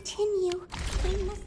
continue. We must...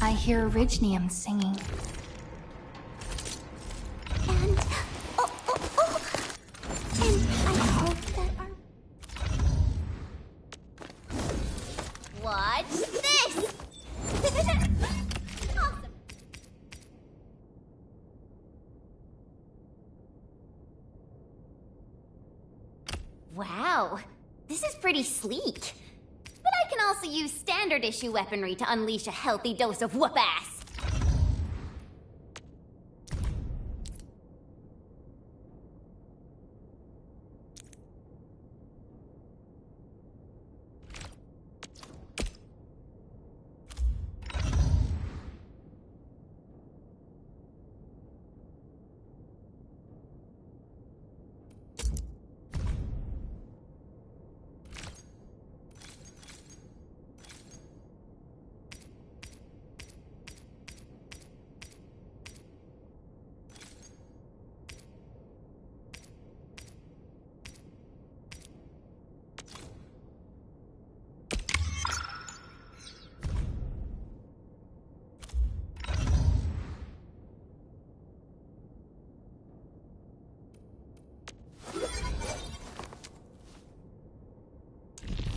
I hear Orignium singing. And... And I hope that our... Watch this! Awesome. Wow, this is pretty sleek. But I can also also use standard issue weaponry to unleash a healthy dose of whoop-ass.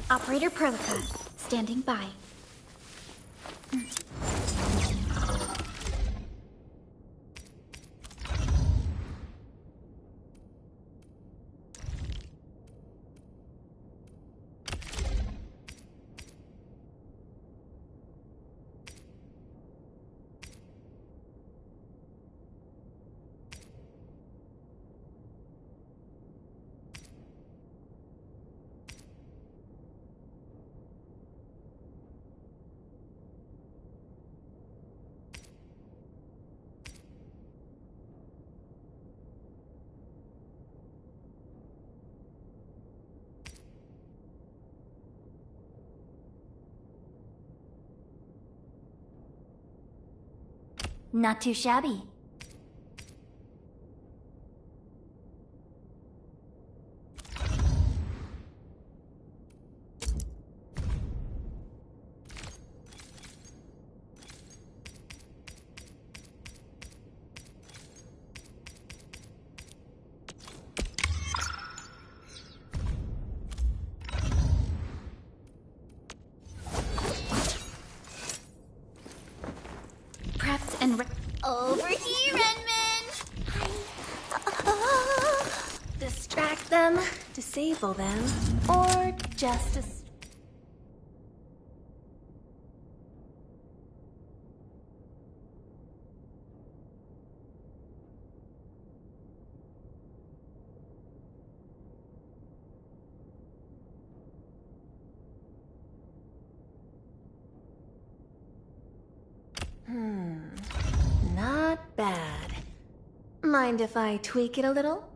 Operator Prolica, standing by. Not too shabby. Prepped and Over here, Renman! distract them, disable them, or just Not bad. Mind if I tweak it a little?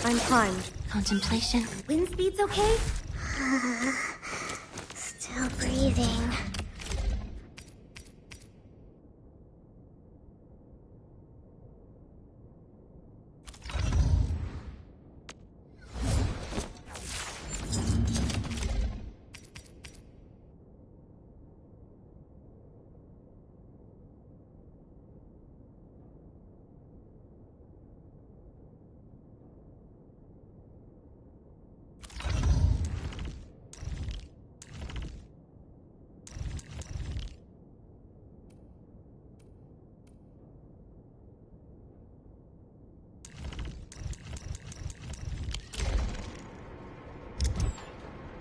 I'm primed. contemplation. Wind speed's okay? Still breathing.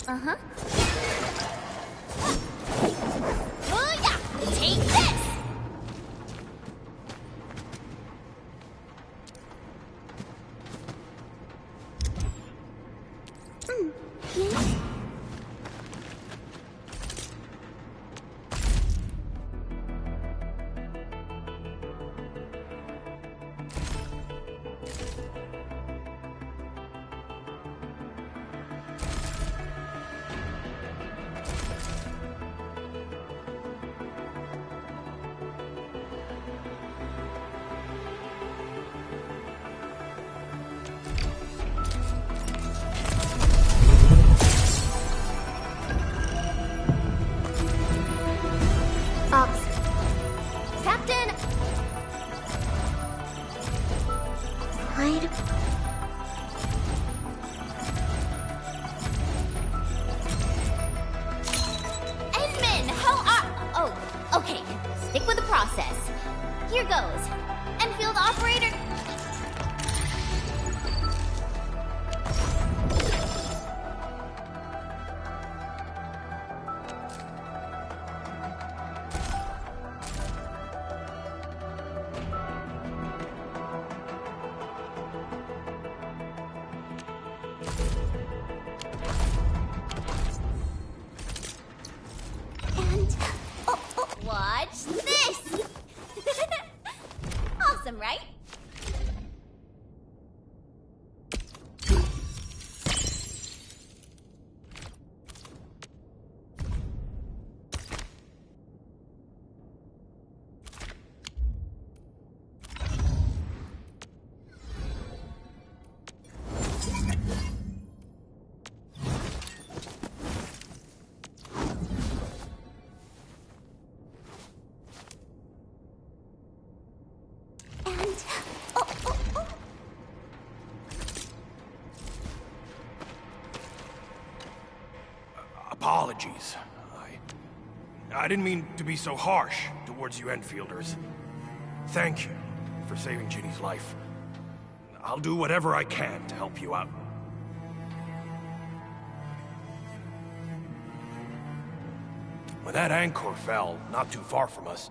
Uh-huh. Booyah! Take this! Yes? Captain! Why? Edmund, how are... Oh, okay. Stick with the process. Here goes. Endfield operator... right? Apologies. I didn't mean to be so harsh towards you Enfielders. Thank you for saving Ginny's life. I'll do whatever I can to help you out. When that anchor fell, not too far from us,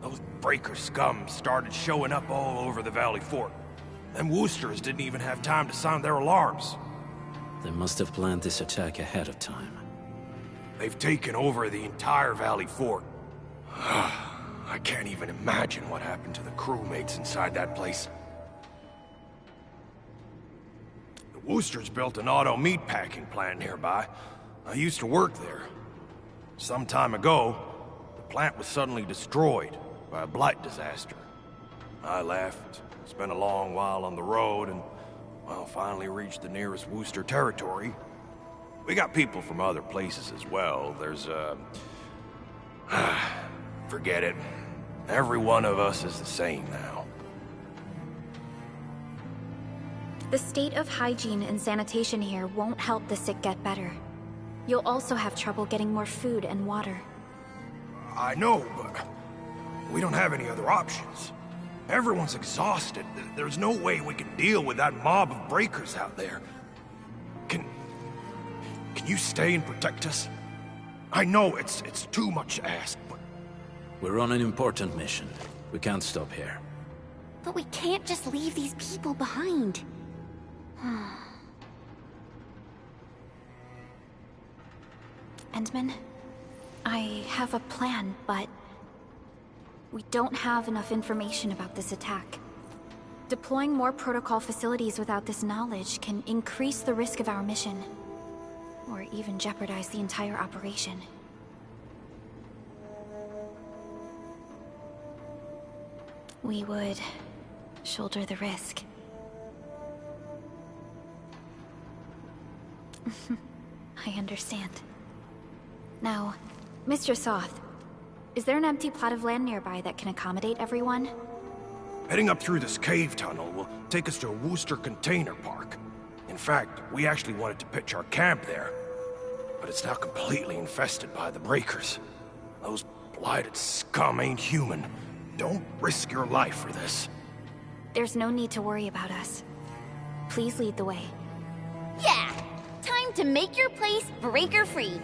those breaker scum started showing up all over the Valley Fort. Them Woosters didn't even have time to sound their alarms. They must have planned this attack ahead of time. They've taken over the entire Valley Fort. I can't even imagine what happened to the crewmates inside that place. The Woosters built an auto meatpacking plant nearby. I used to work there. Some time ago, the plant was suddenly destroyed by a blight disaster. I left, spent a long while on the road, and, well, finally reached the nearest Wooster territory. We got people from other places as well. There's, forget it. Every one of us is the same now. The state of hygiene and sanitation here won't help the sick get better. You'll also have trouble getting more food and water. I know, but we don't have any other options. Everyone's exhausted. There's no way we can deal with that mob of breakers out there. Can you stay and protect us? I know it's too much to ask, but... We're on an important mission. We can't stop here. But we can't just leave these people behind. Endman, I have a plan, but... we don't have enough information about this attack. Deploying more protocol facilities without this knowledge can increase the risk of our mission. Or even jeopardize the entire operation. We would shoulder the risk. I understand. Now, Mr. Soth, is there an empty plot of land nearby that can accommodate everyone? Heading up through this cave tunnel will take us to a Wooster container park. In fact, we actually wanted to pitch our camp there. But it's now completely infested by the breakers. Those blighted scum ain't human. Don't risk your life for this. There's no need to worry about us. Please lead the way. Yeah! Time to make your place breaker-free.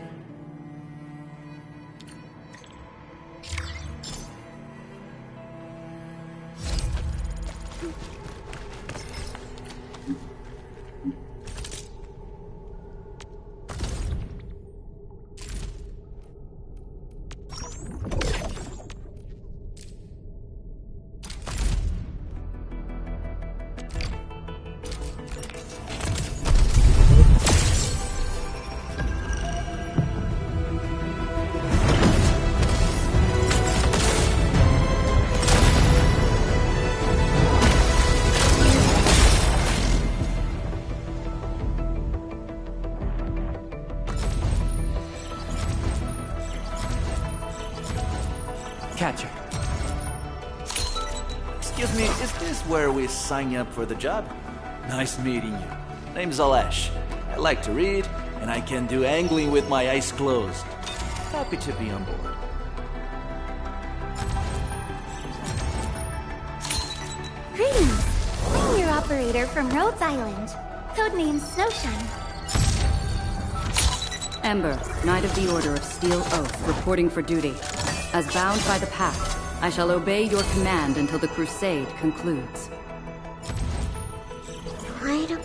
Catcher. Excuse me, is this where we sign up for the job? Nice meeting you. Name's Alesh. I like to read, and I can do angling with my eyes closed. Happy to be on board. Greetings! I'm your operator from Rhodes Island. Codename Snowshine. Ember, Knight of the Order of Steel Oath, reporting for duty. As bound by the Pact, I shall obey your command until the crusade concludes. Why do...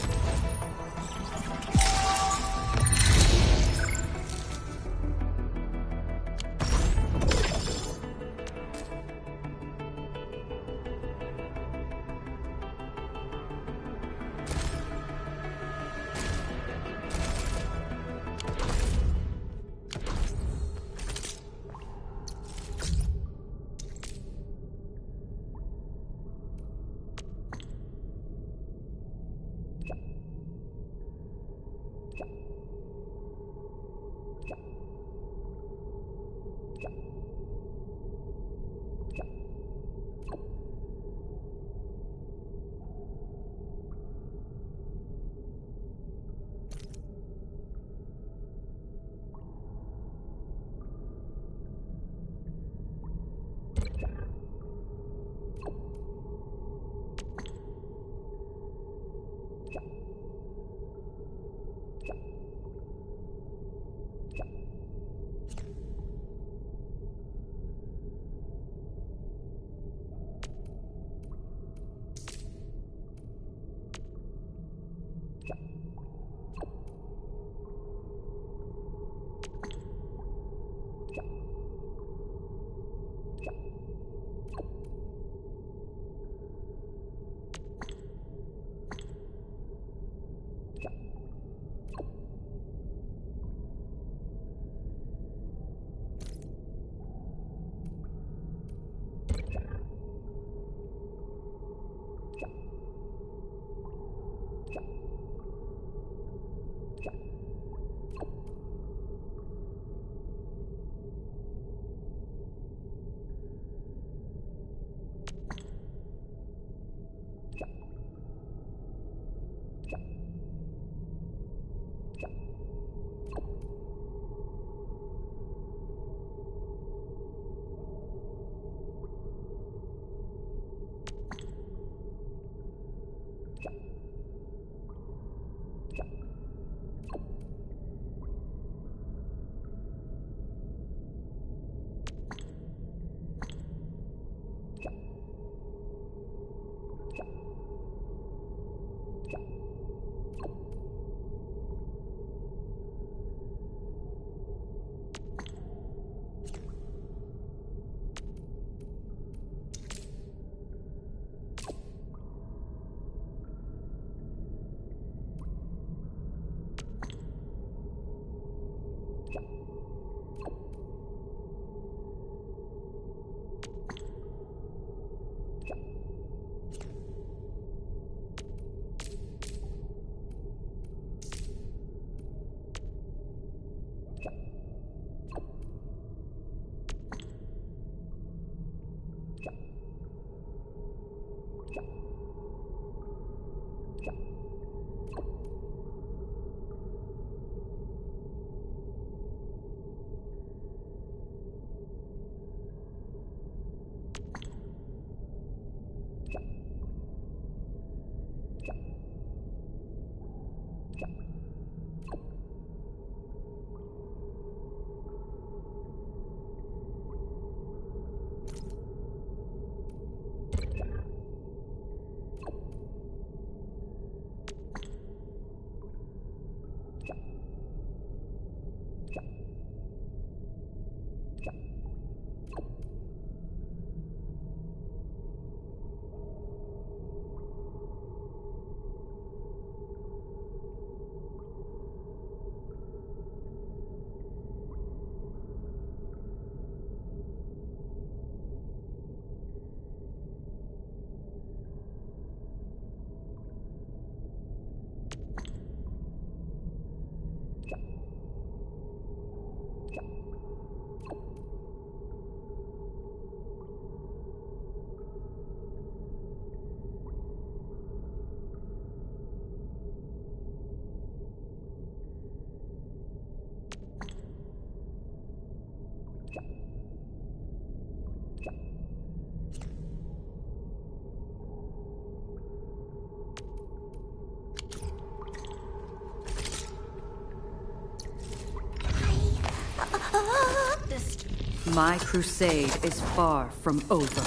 My crusade is far from over.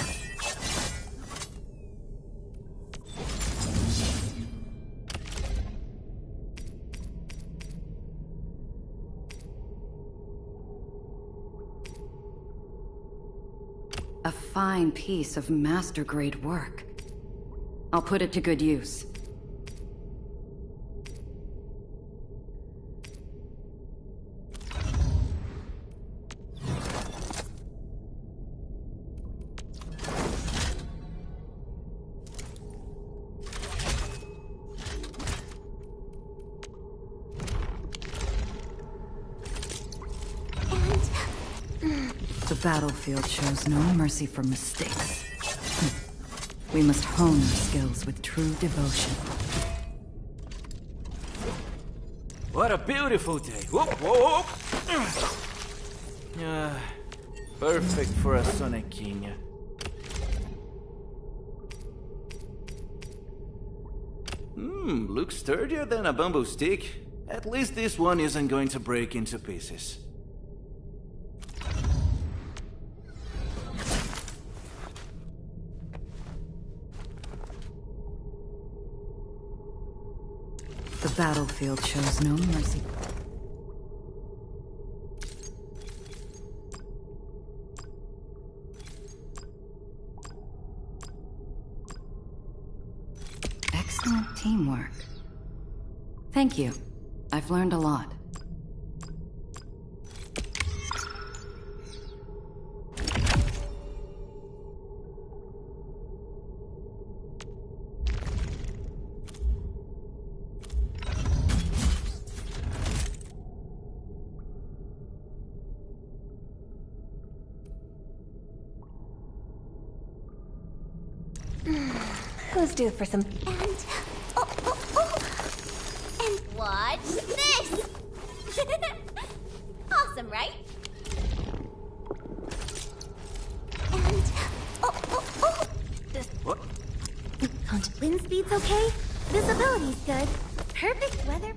A fine piece of master-grade work. I'll put it to good use. The battlefield shows no mercy for mistakes. We must hone our skills with true devotion. What a beautiful day. Whoop, whoop. Perfect for a Sonic King. Looks sturdier than a bamboo stick. At least this one isn't going to break into pieces. The battlefield shows no mercy. Excellent teamwork. Thank you. I've learned a lot. Who's due for some... And watch this! Awesome, right? And This What? wind speed's okay. Visibility's good. Perfect weather.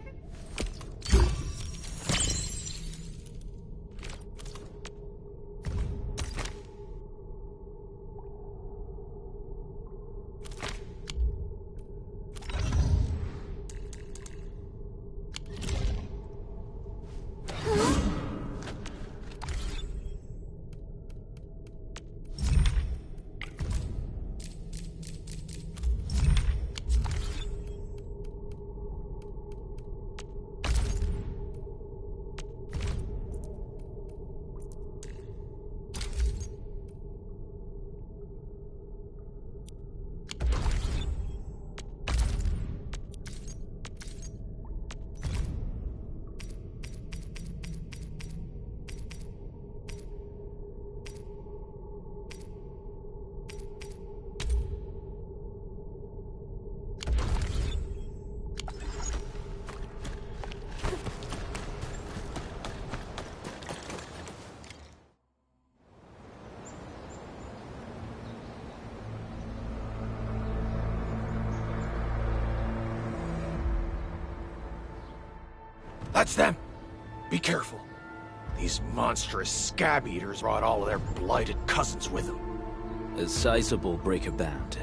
That's them! Be careful. These monstrous scab eaters brought all of their blighted cousins with them. A sizable breaker band.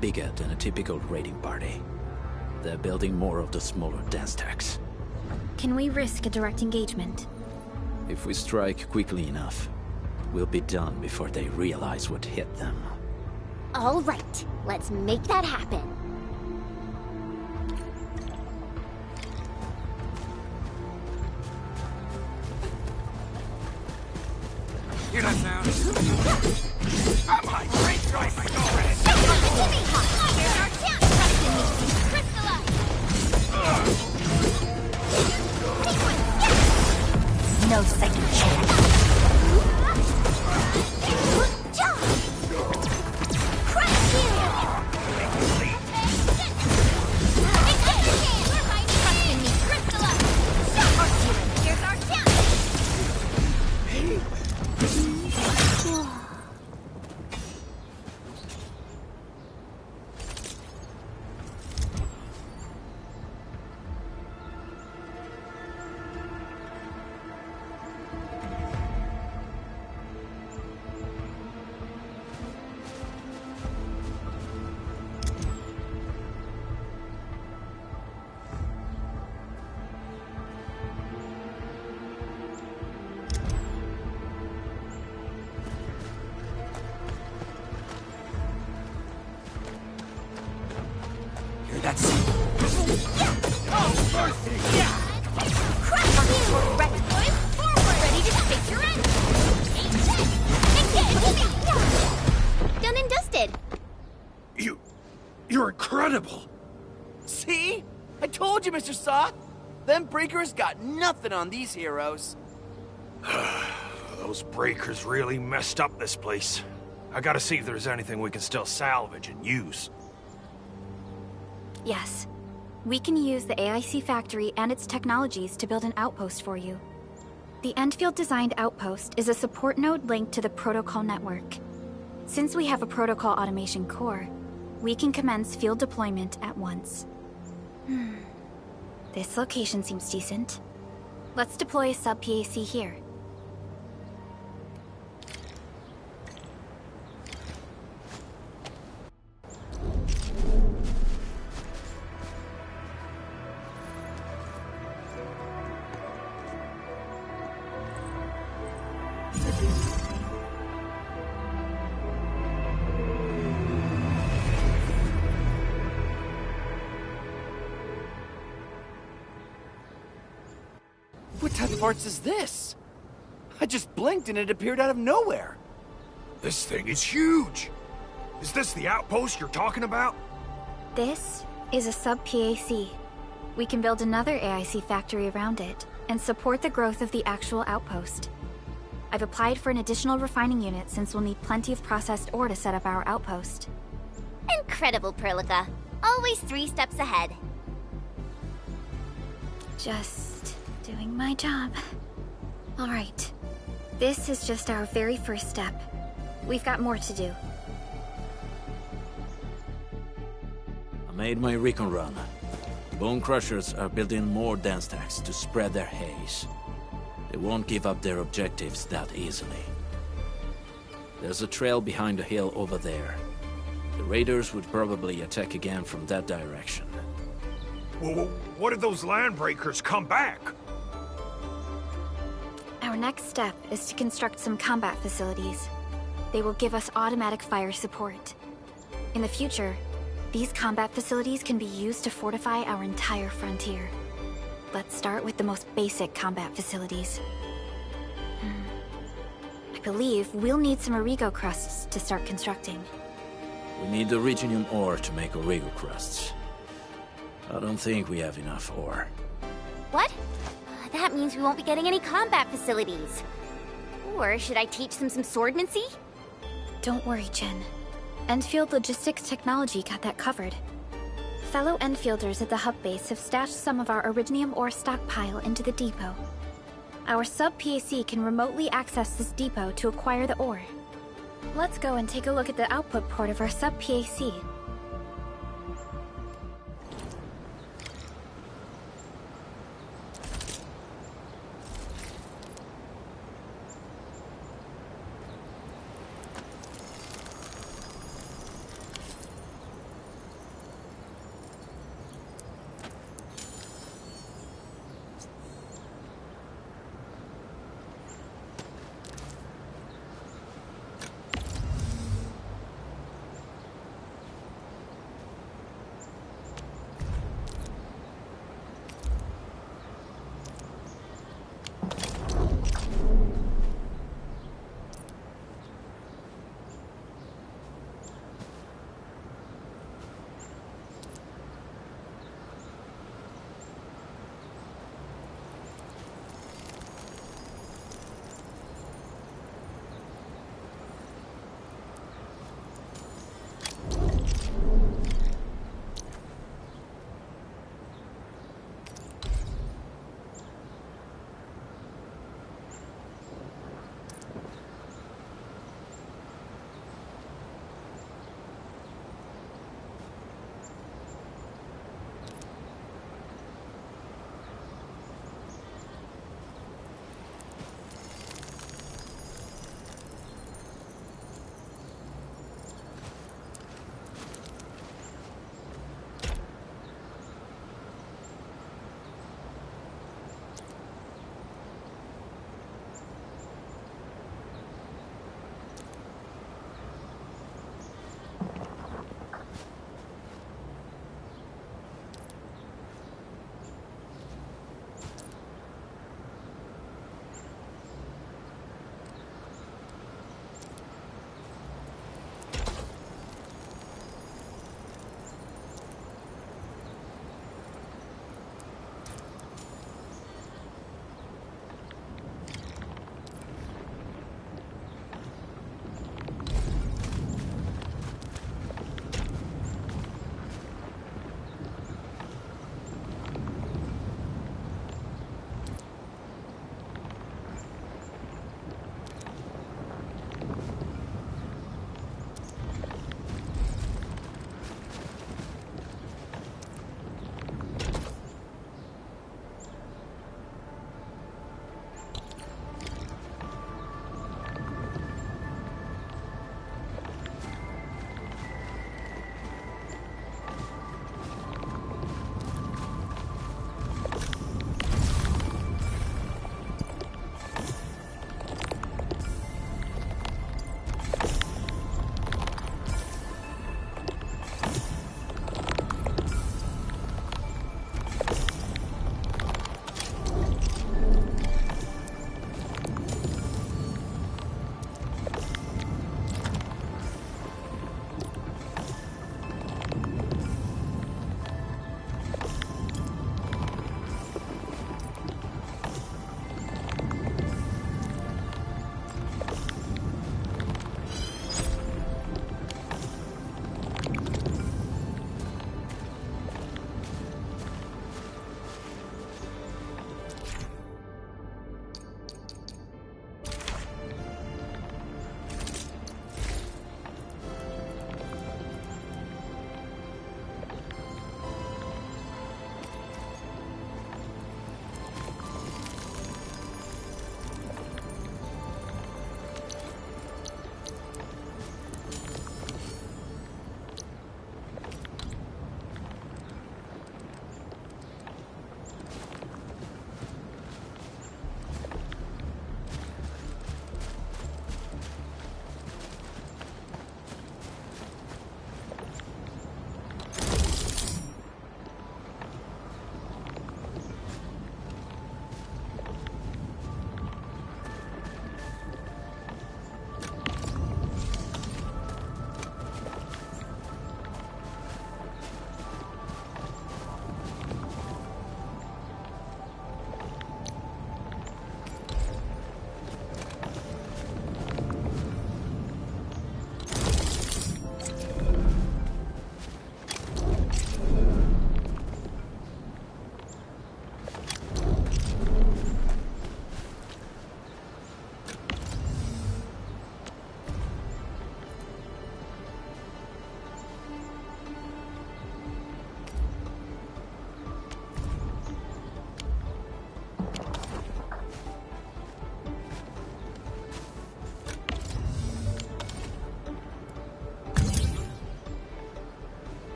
Bigger than a typical raiding party. They're building more of the smaller dance tags. Can we risk a direct engagement? If we strike quickly enough, we'll be done before they realize what hit them. All right, let's make that happen. Hear that sound? I'm my great choice. Here's our chance. Trust in me. Crystallize. No second chance. Crush you. Trust in me. Crystallize. Here's our chance. That's... Crush you. Ready, boys? Forward. Ready to face your end. Done and dusted. You're incredible! See? I told you, Mr. Saw. Them breakers got nothing on these heroes. Those breakers really messed up this place. I gotta see if there's anything we can still salvage and use. Yes. We can use the AIC factory and its technologies to build an outpost for you. The Endfield designed outpost is a support node linked to the protocol network. Since we have a protocol automation core, we can commence field deployment at once. This location seems decent. Let's deploy a sub-PAC here. What type of arts is this? I just blinked and it appeared out of nowhere. This thing is huge! Is this the outpost you're talking about? This is a sub-PAC. We can build another AIC factory around it and support the growth of the actual outpost. I've applied for an additional refining unit since we'll need plenty of processed ore to set up our outpost. Incredible, Perlica. Always 3 steps ahead. Just doing my job. All right. This is just our very first step. We've got more to do. I made my recon run. Bone Crushers are building more dance stacks to spread their haze. They won't give up their objectives that easily. There's a trail behind the hill over there. The raiders would probably attack again from that direction. Well, what if those landbreakers come back? Our next step is to construct some combat facilities. They will give us automatic fire support. In the future, these combat facilities can be used to fortify our entire frontier. Let's start with the most basic combat facilities. I believe we'll need some Origo crusts to start constructing. We need the Originium ore to make Origo crusts. I don't think we have enough ore. What? That means we won't be getting any combat facilities. Or should I teach them some swordmancy? Don't worry, Jen. Endfield Logistics Technology got that covered. Fellow Enfielders at the hub base have stashed some of our Originium ore stockpile into the depot. Our sub-PAC can remotely access this depot to acquire the ore. Let's go and take a look at the output port of our sub-PAC.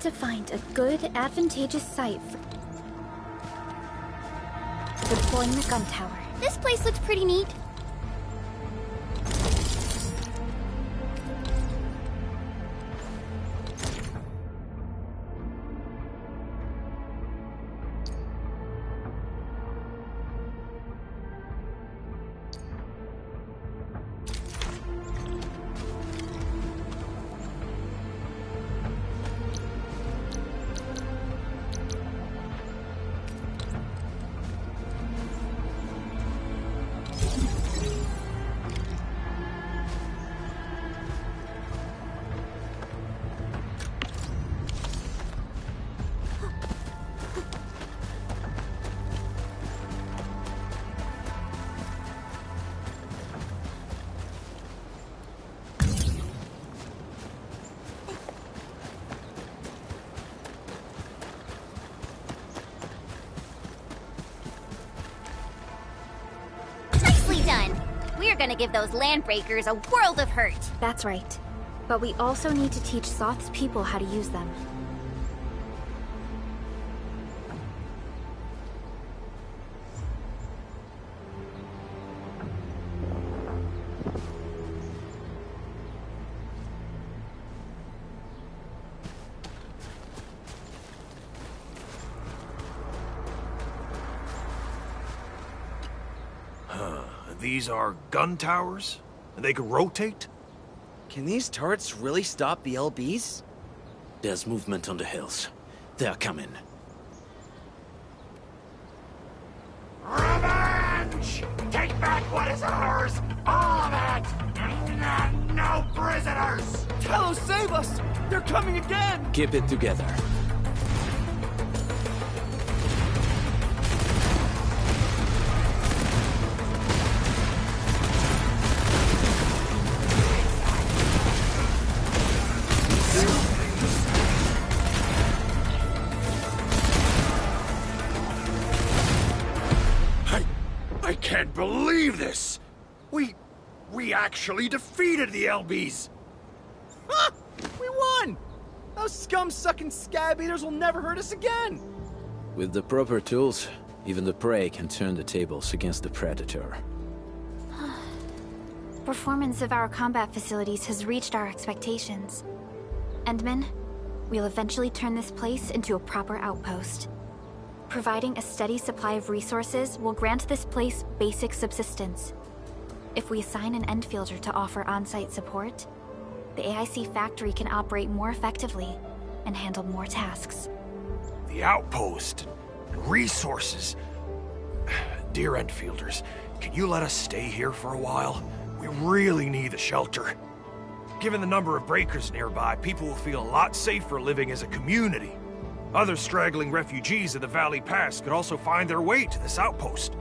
need to find a good, advantageous site for deploying the gun tower. This place looks pretty neat. Nicely done. We're gonna give those landbreakers a world of hurt. That's right. But we also need to teach Soth's people how to use them. These are gun towers? And they can rotate? Can these turrets really stop the LBs? There's movement on the hills. They are coming. Revenge! Take back what is ours! All of it! No prisoners! Talos, save us! They're coming again! Keep it together. I can't believe this! We actually defeated the LBs! Ha! We won! Those scum-sucking scab eaters will never hurt us again! With the proper tools, even the prey can turn the tables against the predator. Performance of our combat facilities has reached our expectations. Endman, we'll eventually turn this place into a proper outpost. Providing a steady supply of resources will grant this place basic subsistence. If we assign an Endfielder to offer on-site support, the AIC factory can operate more effectively and handle more tasks. The outpost and resources. Dear Endfielders, can you let us stay here for a while? We really need the shelter. Given the number of breakers nearby, people will feel a lot safer living as a community. Other straggling refugees of the Valley Pass could also find their way to this outpost.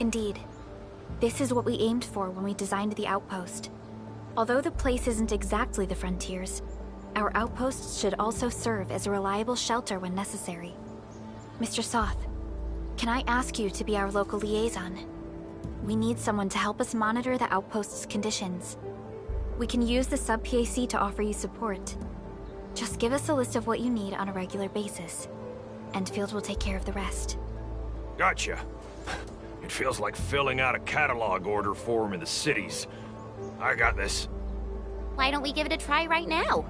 Indeed. This is what we aimed for when we designed the outpost. Although the place isn't exactly the frontiers, our outposts should also serve as a reliable shelter when necessary. Mr. Soth, can I ask you to be our local liaison? We need someone to help us monitor the outpost's conditions. We can use the sub-PAC to offer you support. Just give us a list of what you need on a regular basis. Endfield will take care of the rest. Gotcha. It feels like filling out a catalog order form in the cities. I got this. Why don't we give it a try right now?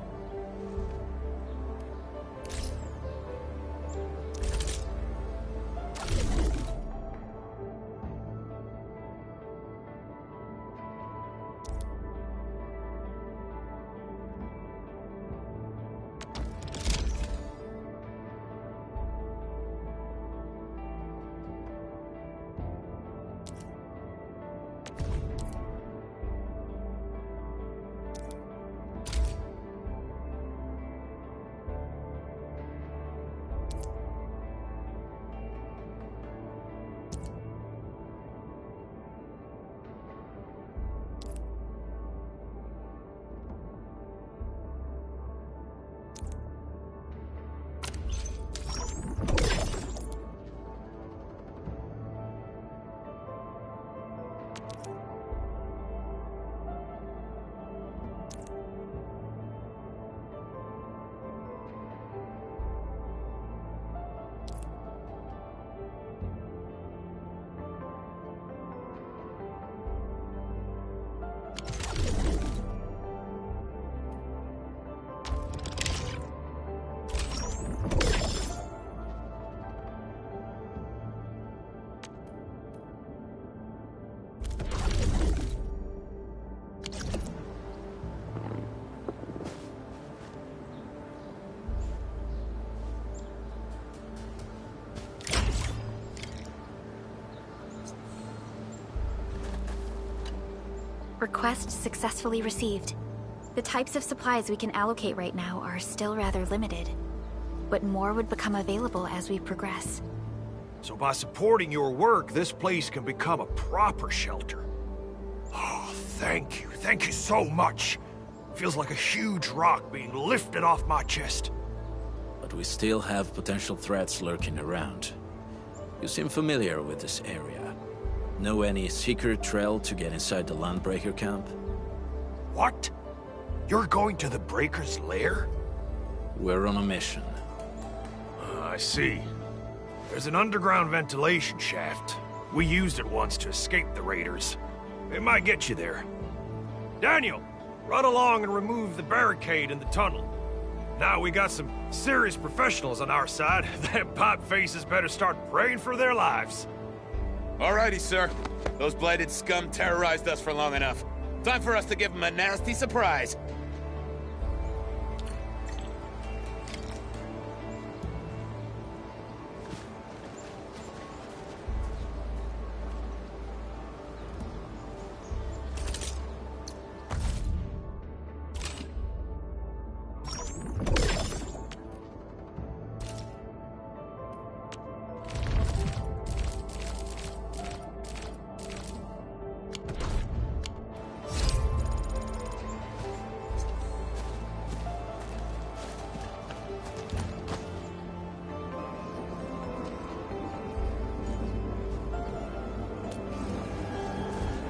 Request successfully received. The types of supplies we can allocate right now are still rather limited, but more would become available as we progress. So by supporting your work, this place can become a proper shelter. Oh, thank you. Thank you so much. Feels like a huge rock being lifted off my chest. But we still have potential threats lurking around. You seem familiar with this area. Know any secret trail to get inside the Landbreaker camp? What? You're going to the Breaker's lair? We're on a mission. I see. There's an underground ventilation shaft. We used it once to escape the raiders. It might get you there. Daniel, run along and remove the barricade in the tunnel. Now we got some serious professionals on our side. Them pipe faces better start praying for their lives. Alrighty, sir. Those blighted scum terrorized us for long enough. Time for us to give them a nasty surprise.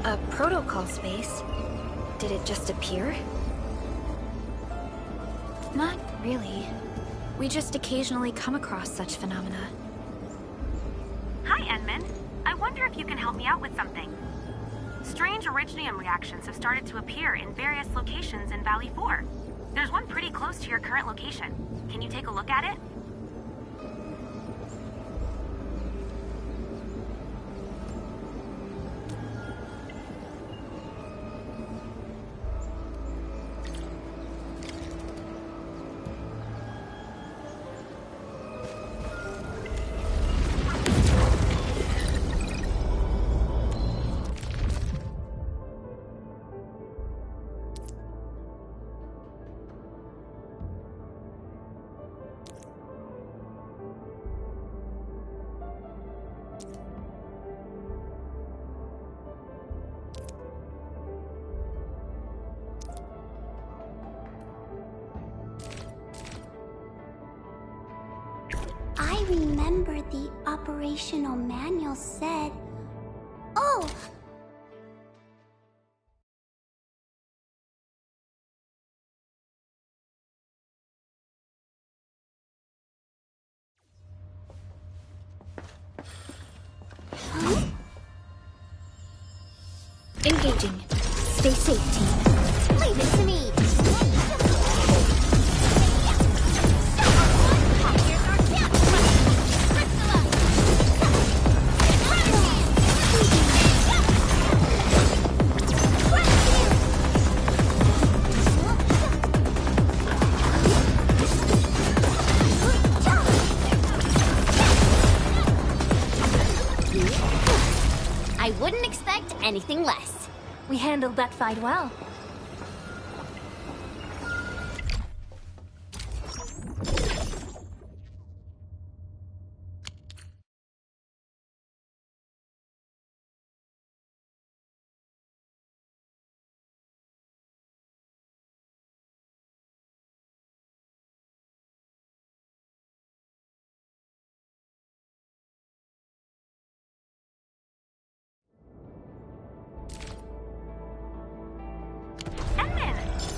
A protocol space? Did it just appear? Not really. We just occasionally come across such phenomena. Hi, Edmund. I wonder if you can help me out with something. Strange originium reactions have started to appear in various locations in Valley 4. There's one pretty close to your current location. Can you take a look at it? I remember the operational manual said... Oh! Engaging. Stay safe, team. Leave it to me. I wouldn't expect anything less. We handled that fight well.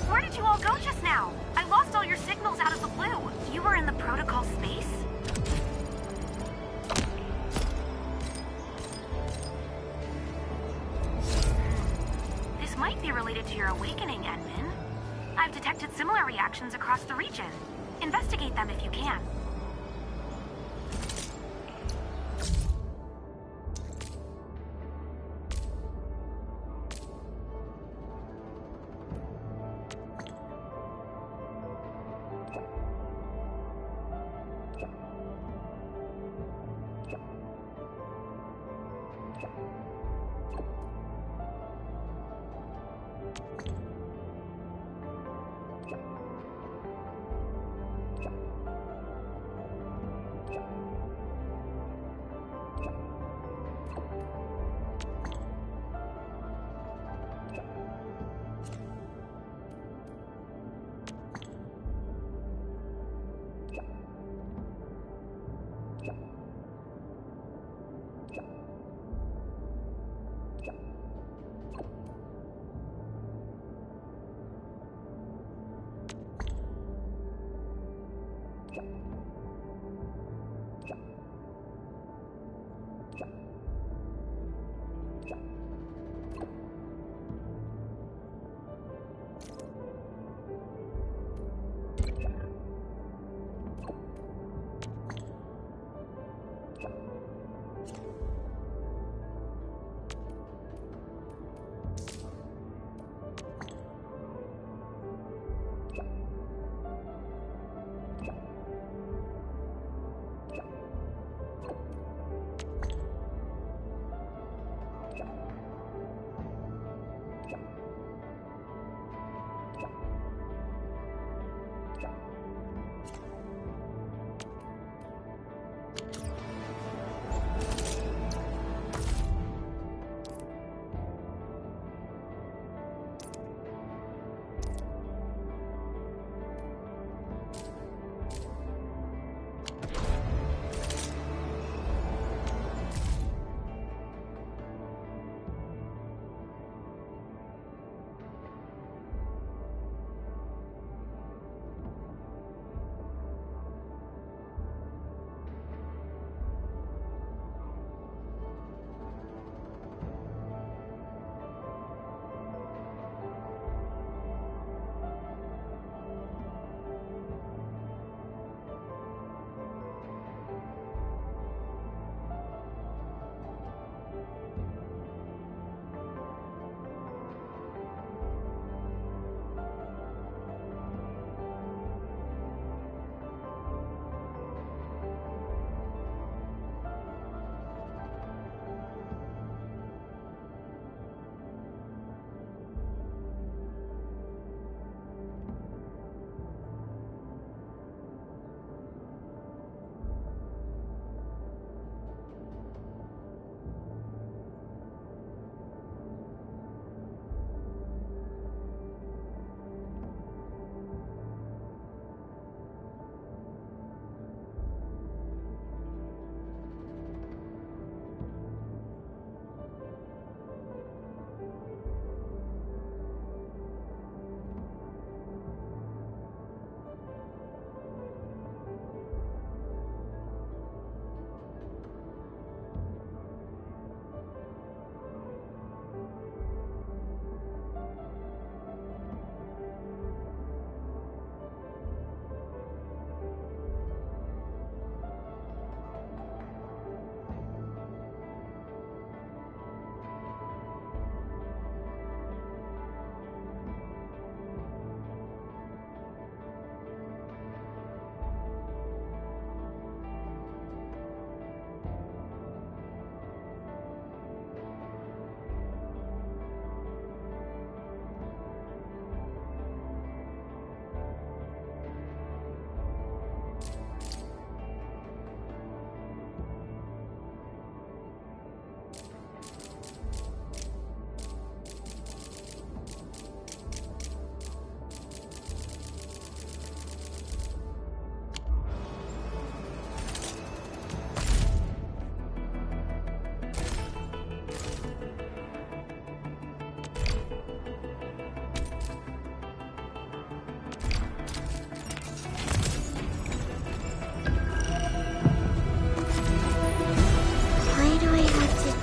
Where did you all go just now? I lost all your signals out of the blue. You were in the protocol space? This might be related to your awakening, Edmund. I've detected similar reactions across the region. Investigate them if you can.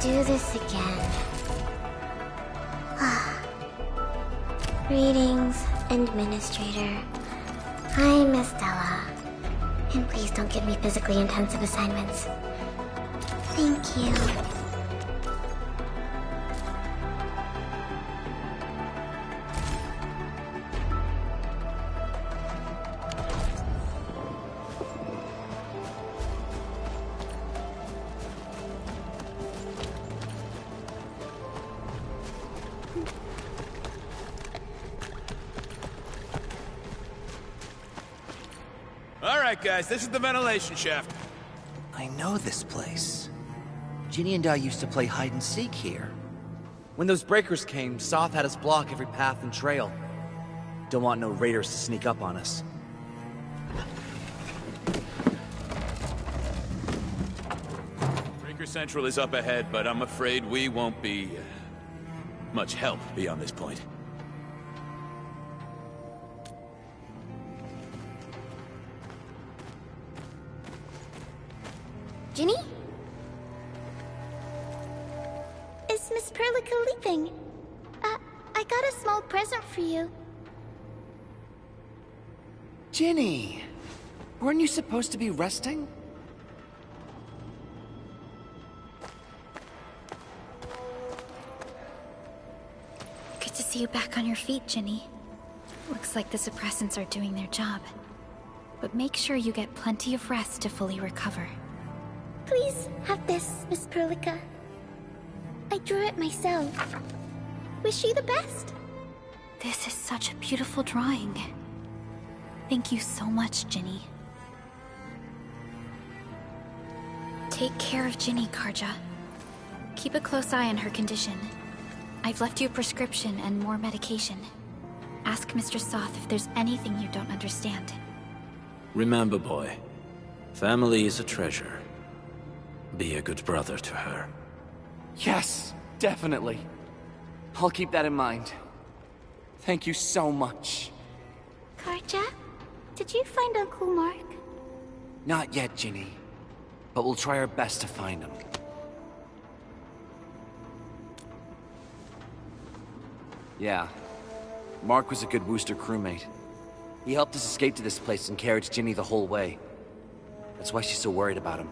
do this again. Greetings, Administrator. I'm Estella. And please don't give me physically intensive assignments. Thank you. Alright guys, this is the ventilation shaft. I know this place. Ginny and I used to play hide and seek here. When those breakers came, Soth had us block every path and trail. Don't want no raiders to sneak up on us. Breaker Central is up ahead, but I'm afraid we won't be much help beyond this point. Ginny? Is Miss Perlica leaving? I got a small present for you. Ginny! Weren't you supposed to be resting? Good to see you back on your feet, Ginny. Looks like the suppressants are doing their job. But make sure you get plenty of rest to fully recover. Please have this, Miss Perlica. I drew it myself. Wish you the best. This is such a beautiful drawing. Thank you so much, Ginny. Take care of Ginny, Karja. Keep a close eye on her condition. I've left you a prescription and more medication. Ask Mr. Soth if there's anything you don't understand. Remember, boy, family is a treasure. Be a good brother to her. Yes, definitely. I'll keep that in mind. Thank you so much. Karja, did you find Uncle Mark? Not yet, Ginny. But we'll try our best to find him. Yeah. Mark was a good Wooster crewmate. He helped us escape to this place and carried Ginny the whole way. That's why she's so worried about him.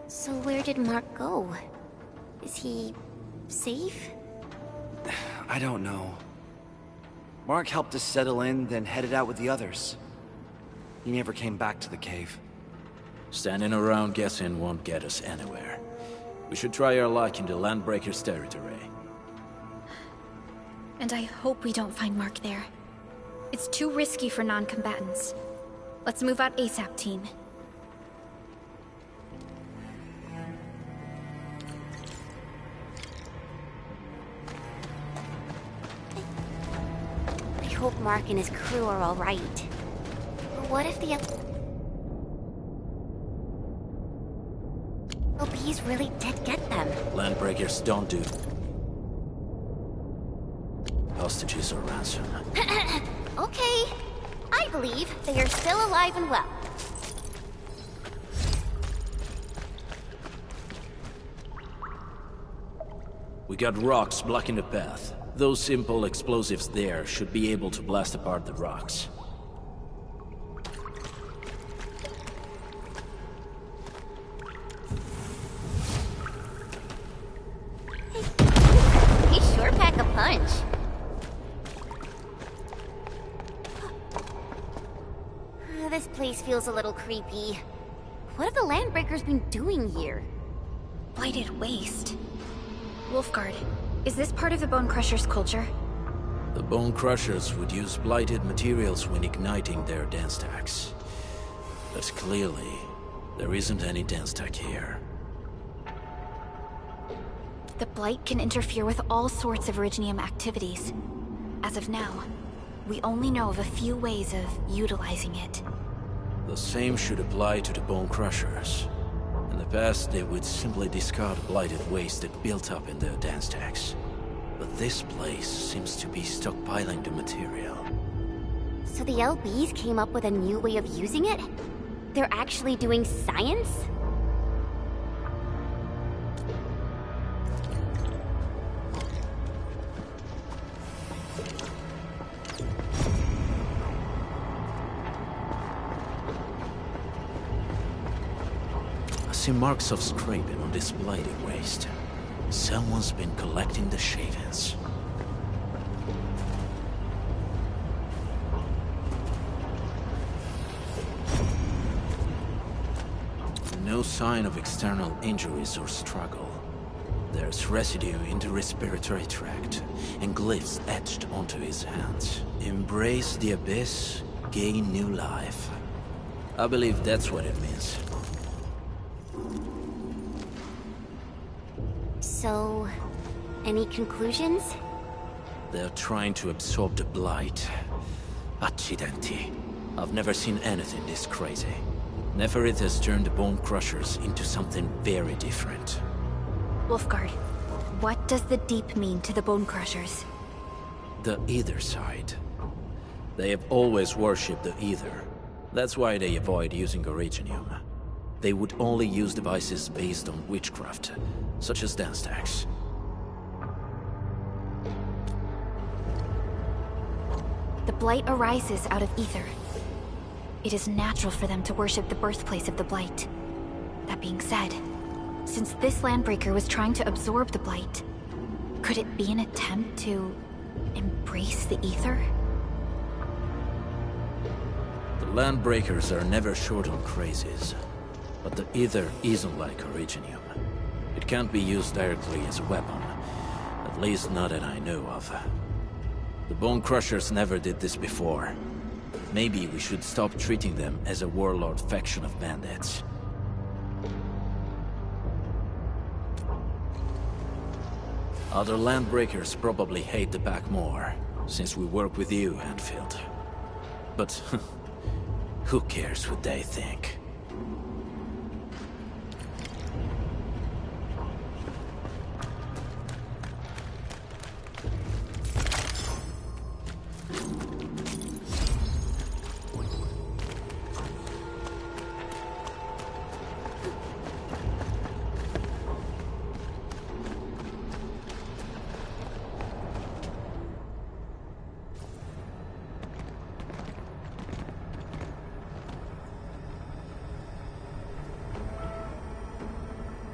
So where did Mark go? Is he... safe? I don't know. Mark helped us settle in, then headed out with the others. He never came back to the cave. Standing around guessing won't get us anywhere. We should try our luck in the Landbreaker's territory. And I hope we don't find Mark there. It's too risky for non-combatants. Let's move out ASAP, team. I hope Mark and his crew are all right. But what if the LPs really did get them? Landbreakers don't do hostages or ransom. Okay. I believe they are still alive and well. We got rocks blocking the path. Those simple explosives there should be able to blast apart the rocks. He sure pack a punch. This place feels a little creepy. What have the Landbreakers been doing here? Blighted waste. Wolfguard, is this part of the Bone Crusher's culture? The Bone Crushers would use blighted materials when igniting their dance stacks. But clearly, there isn't any dance stack here. The Blight can interfere with all sorts of Originium activities. As of now, we only know of a few ways of utilizing it. The same should apply to the Bone Crushers. In the past, they would simply discard blighted waste that built up in their dance stacks. But this place seems to be stockpiling the material. So the LBs came up with a new way of using it? They're actually doing science? see marks of scraping on this bloody waste. Someone's been collecting the shavings. No sign of external injuries or struggle. There's residue in the respiratory tract, and glyphs etched onto his hands. Embrace the abyss, gain new life. I believe that's what it means. So, any conclusions? They're trying to absorb the blight. Accidenti. I've never seen anything this crazy. Neferith has turned the Bone Crushers into something very different. Wolfguard, what does the Deep mean to the Bone Crushers? The Ether side. They have always worshipped the Ether. That's why they avoid using Originium. They would only use devices based on witchcraft, such as dance stacks. The Blight arises out of Ether. It is natural for them to worship the birthplace of the Blight. That being said, since this Landbreaker was trying to absorb the Blight, could it be an attempt to embrace the Ether? The Landbreakers are never short on crazes, but the Ether isn't like Originium. It can't be used directly as a weapon, at least not that I know of. The Bone Crushers never did this before. Maybe we should stop treating them as a warlord faction of bandits. Other Landbreakers probably hate the pack more, since we work with you, Endfield. But who cares what they think?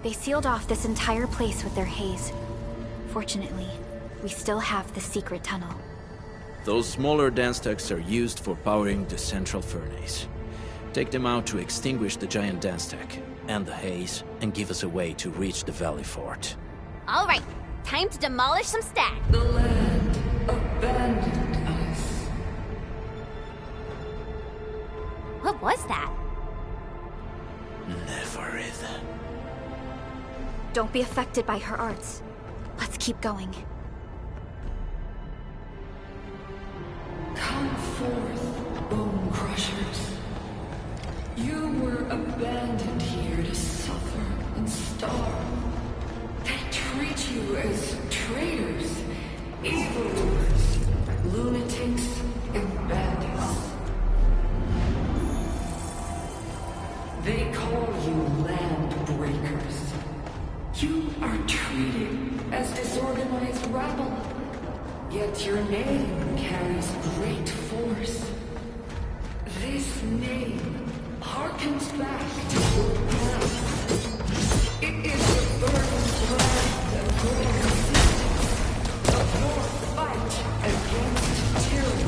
They sealed off this entire place with their haze. Fortunately, we still have the secret tunnel. Those smaller dance stacks are used for powering the central furnace. Take them out to extinguish the giant dance stack and the haze, and give us a way to reach the Valley Fort. All right, time to demolish some stacks. The land abandoned us. What was that? Neferith. Don't be affected by her arts. Let's keep going. Come forth, Bone Crushers. You were abandoned here to suffer and starve. They treat you as traitors, evildoers, lunatics, and bandits. They call you Landbreakers. You are treated as disorganized rabble, yet your name carries great force. This name harkens back to your past. It is the burning brand of your existence, of your fight against tyranny.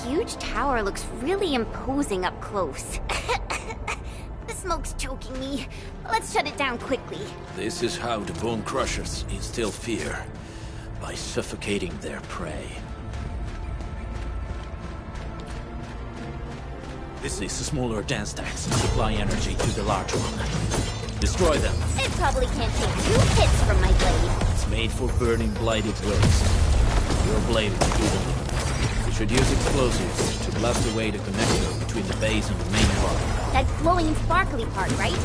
huge tower looks really imposing up close. The smoke's choking me. Let's shut it down quickly. This is how the Bone Crushers instill fear, by suffocating their prey. This is the smaller dance stacks to supply energy to the large one. Destroy them. It probably can't take 2 hits from my blade. It's made for burning blighted waste. Your blade will do the work. You should use explosives to blast away the connector between the base and the main part. That glowing and sparkly part, right?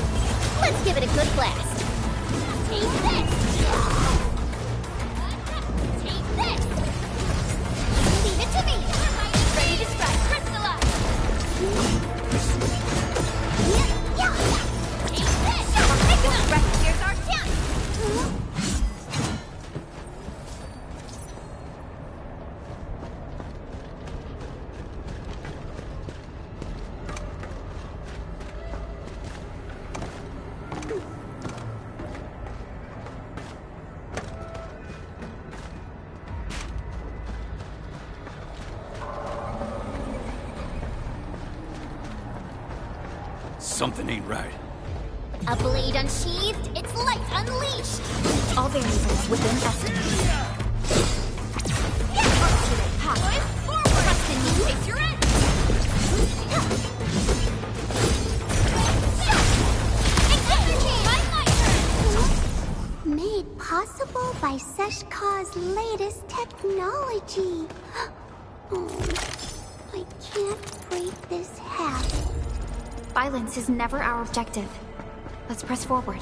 Let's give it a good blast. Take this! Take this! Leave it to me! Ready to strike! Crystallize! Take this! Take a breath! Here's our chance! Something ain't right. A blade unsheathed, its light unleashed! All variables within estimate. Trust in me, face your end! Made possible by Seshka's latest technology. Oh, I can't break this habit. Violence is never our objective. Let's press forward.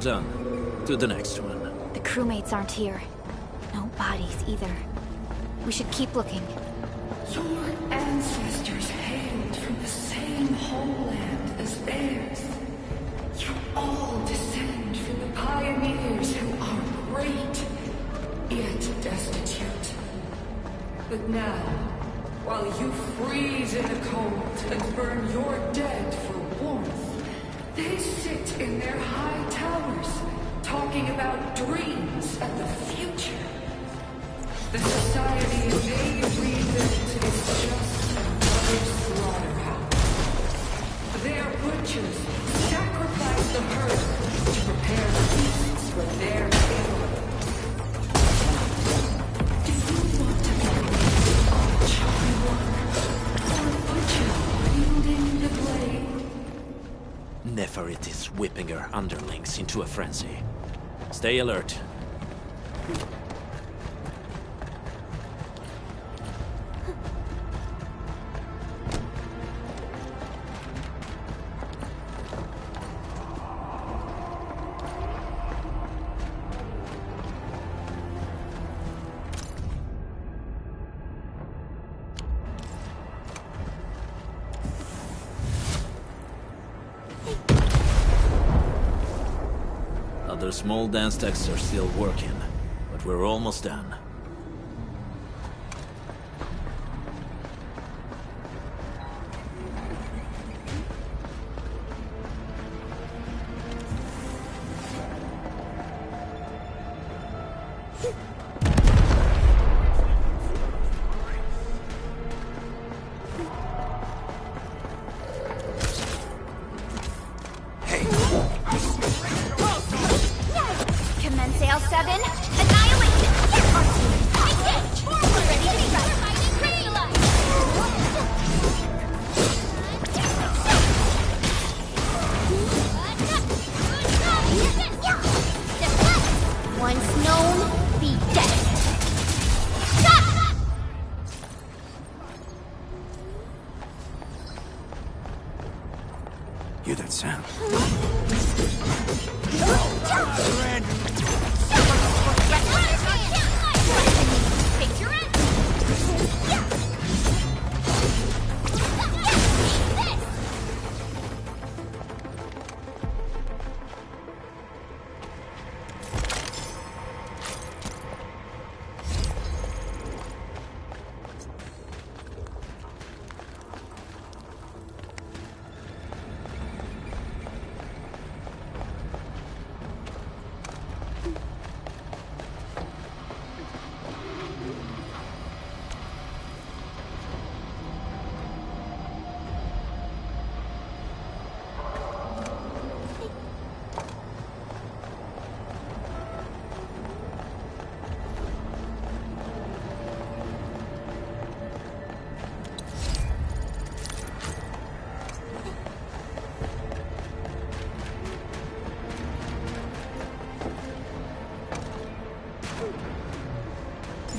Done. To the next one. The crewmates aren't here. No bodies either. We should keep looking. Your ancestors hailed from the same homeland as theirs. You all descend from the pioneers who are great, yet destitute. But now, while you freeze in the cold and burn your dead for warmth, they sit in their high towers, talking about dreams and the future. The society they rebuilt is just another slaughterhouse. Their butchers sacrifice the herd to prepare feasts for their king. Do you want to be a chopping one, or a butcher wielding the blade? Neferit is whipping her underlings into a frenzy. Stay alert. Other small dance stacks are still working, but we're almost done. Hear that sound?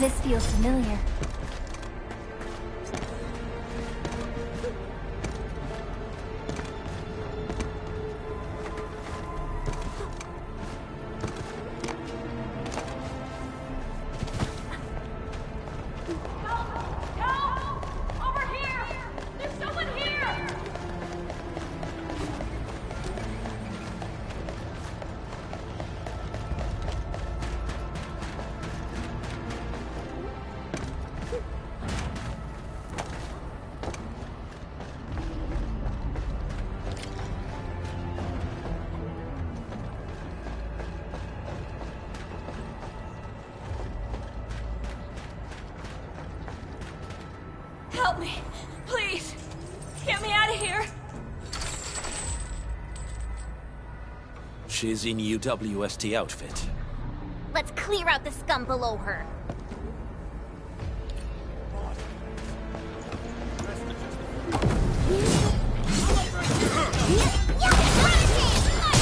This feels familiar. Help me! Please! Get me out of here! She's in UWST outfit. Let's clear out the scum below her.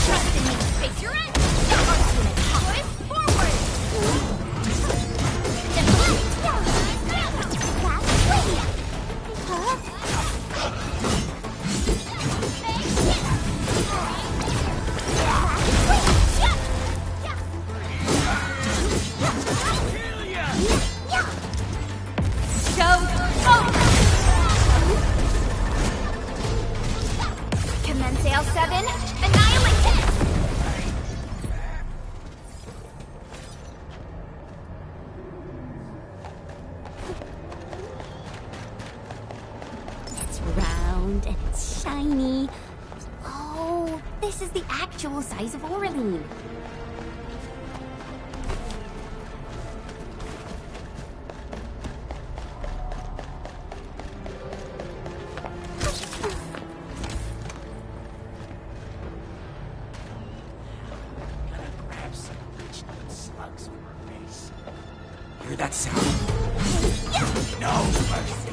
Trust in me. Face your end. Foot forward. Commence L7. Annihilation. It's round and it's shiny. Oh, this is the actual size of Oraline. Hear that sound? No mercy.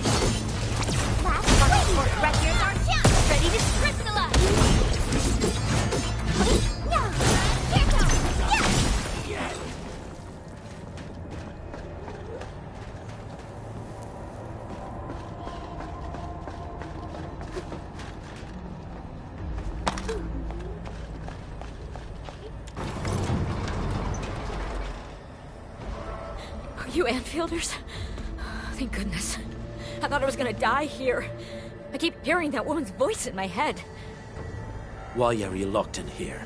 Records are down. Ready to crystallize. Here goes. Yeah. Are you Enfielders? Thank goodness. I thought I was gonna die here. I keep hearing that woman's voice in my head. Why are you locked in here?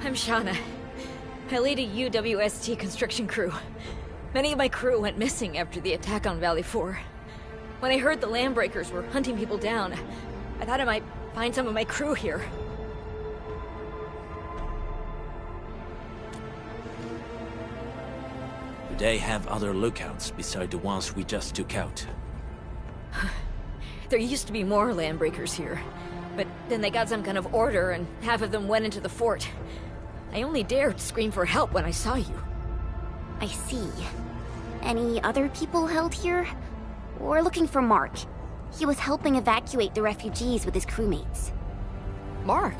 I'm Shauna. I lead a UWST construction crew. Many of my crew went missing after the attack on Valley 4. When I heard the Landbreakers were hunting people down, I thought I might find some of my crew here. Do they have other lookouts beside the ones we just took out? There used to be more Landbreakers here, but then they got some kind of order and half of them went into the fort. I only dared scream for help when I saw you. I see. Any other people held here? We're looking for Mark. He was helping evacuate the refugees with his crewmates. Mark?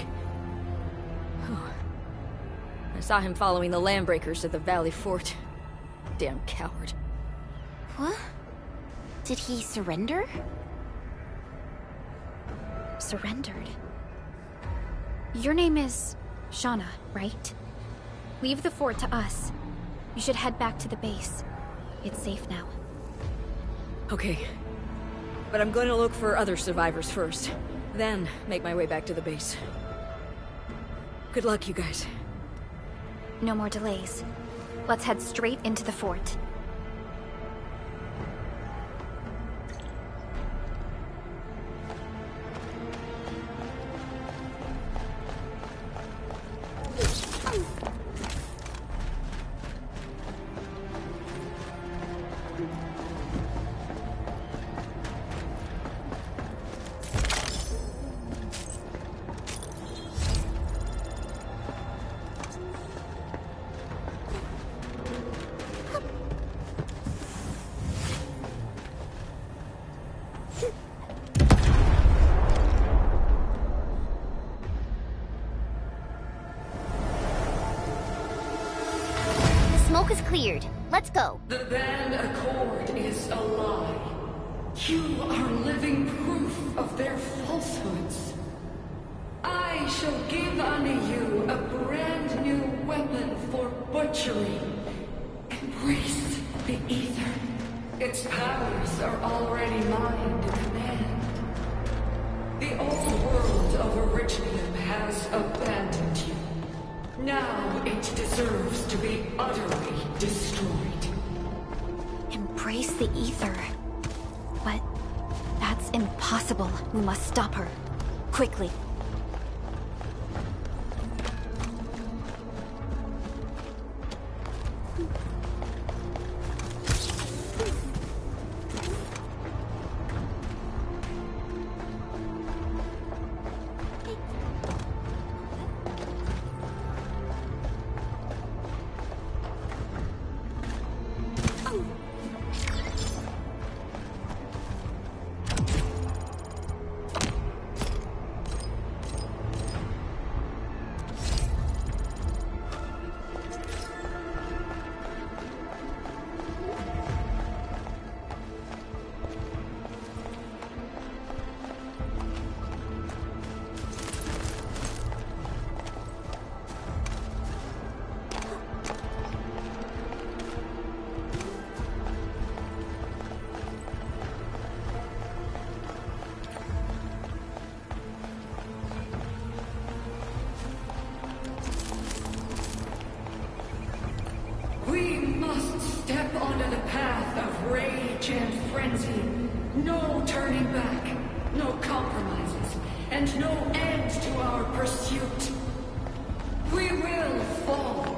Oh. I saw him following the Landbreakers to the Valley Fort. Damn coward. What? Did he surrender? Surrendered. Your name is Shauna, right? Leave the fort to us. You should head back to the base. It's safe now. Okay. But I'm going to look for other survivors first. Then make my way back to the base. Good luck, you guys. No more delays. Let's head straight into the fort. Smoke is cleared. Let's go. The Band Accord is a lie. You are living proof of their falsehoods. I shall give unto you a brand new weapon for butchery. Embrace the Ether. Its powers are already mine to command. The old world of Originium has abandoned you. Now it deserves to be utterly destroyed. Embrace the Ether. But that's impossible. We must stop her. Quickly. We must step onto the path of rage and frenzy. No turning back, no compromises, and no end to our pursuit. We will fall,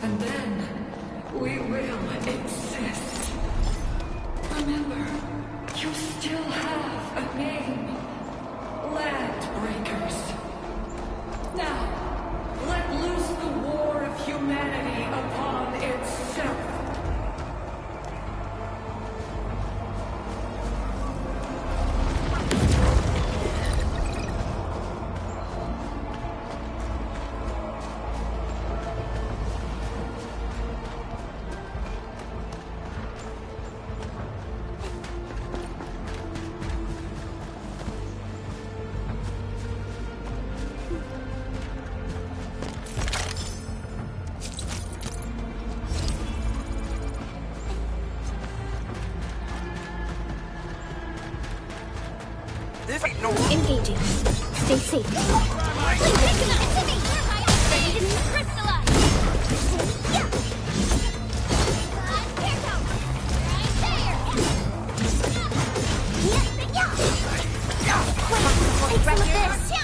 and then we will exist. Remember, you still have a name. Landbreakers. Now, let loose the war of humanity upon itself. Engaging. Stay safe.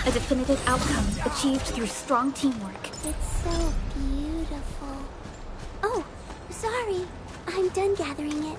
A definitive outcome achieved through strong teamwork. It's so beautiful. Oh, sorry. I'm done gathering it.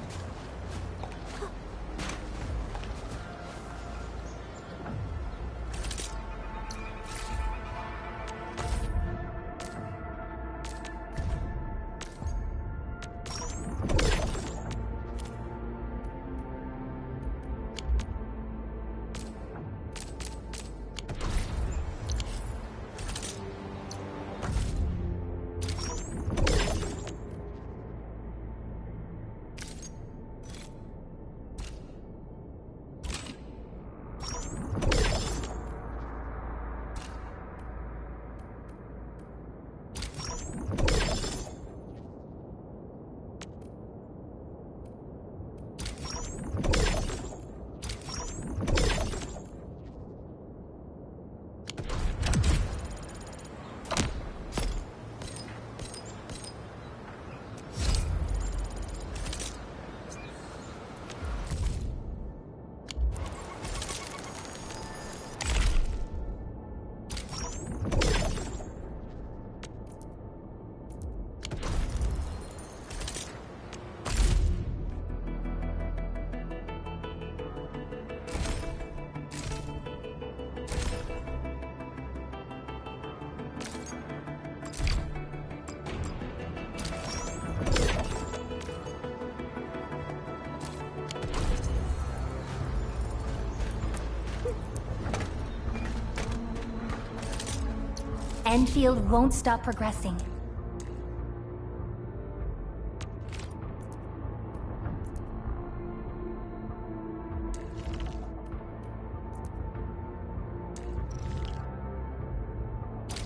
Endfield won't stop progressing.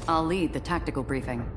I'll lead the tactical briefing.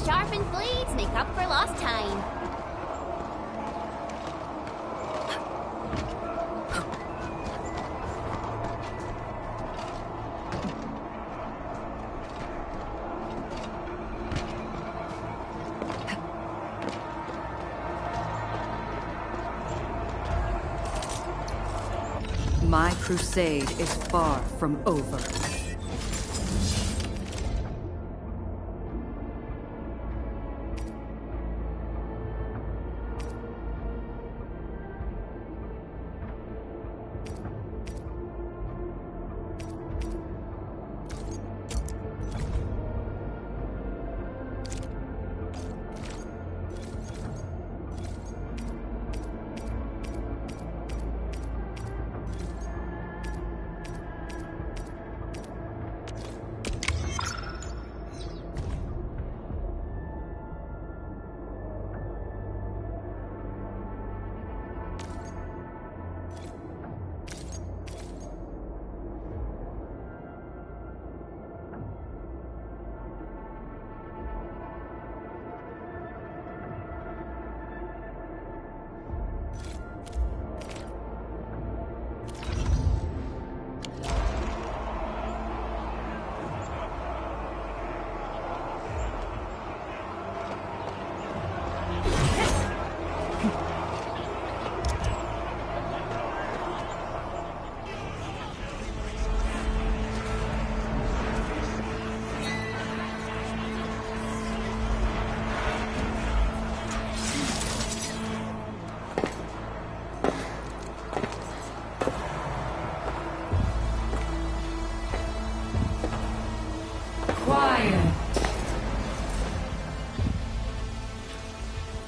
Sharpened blades make up for lost time. My crusade is far from over.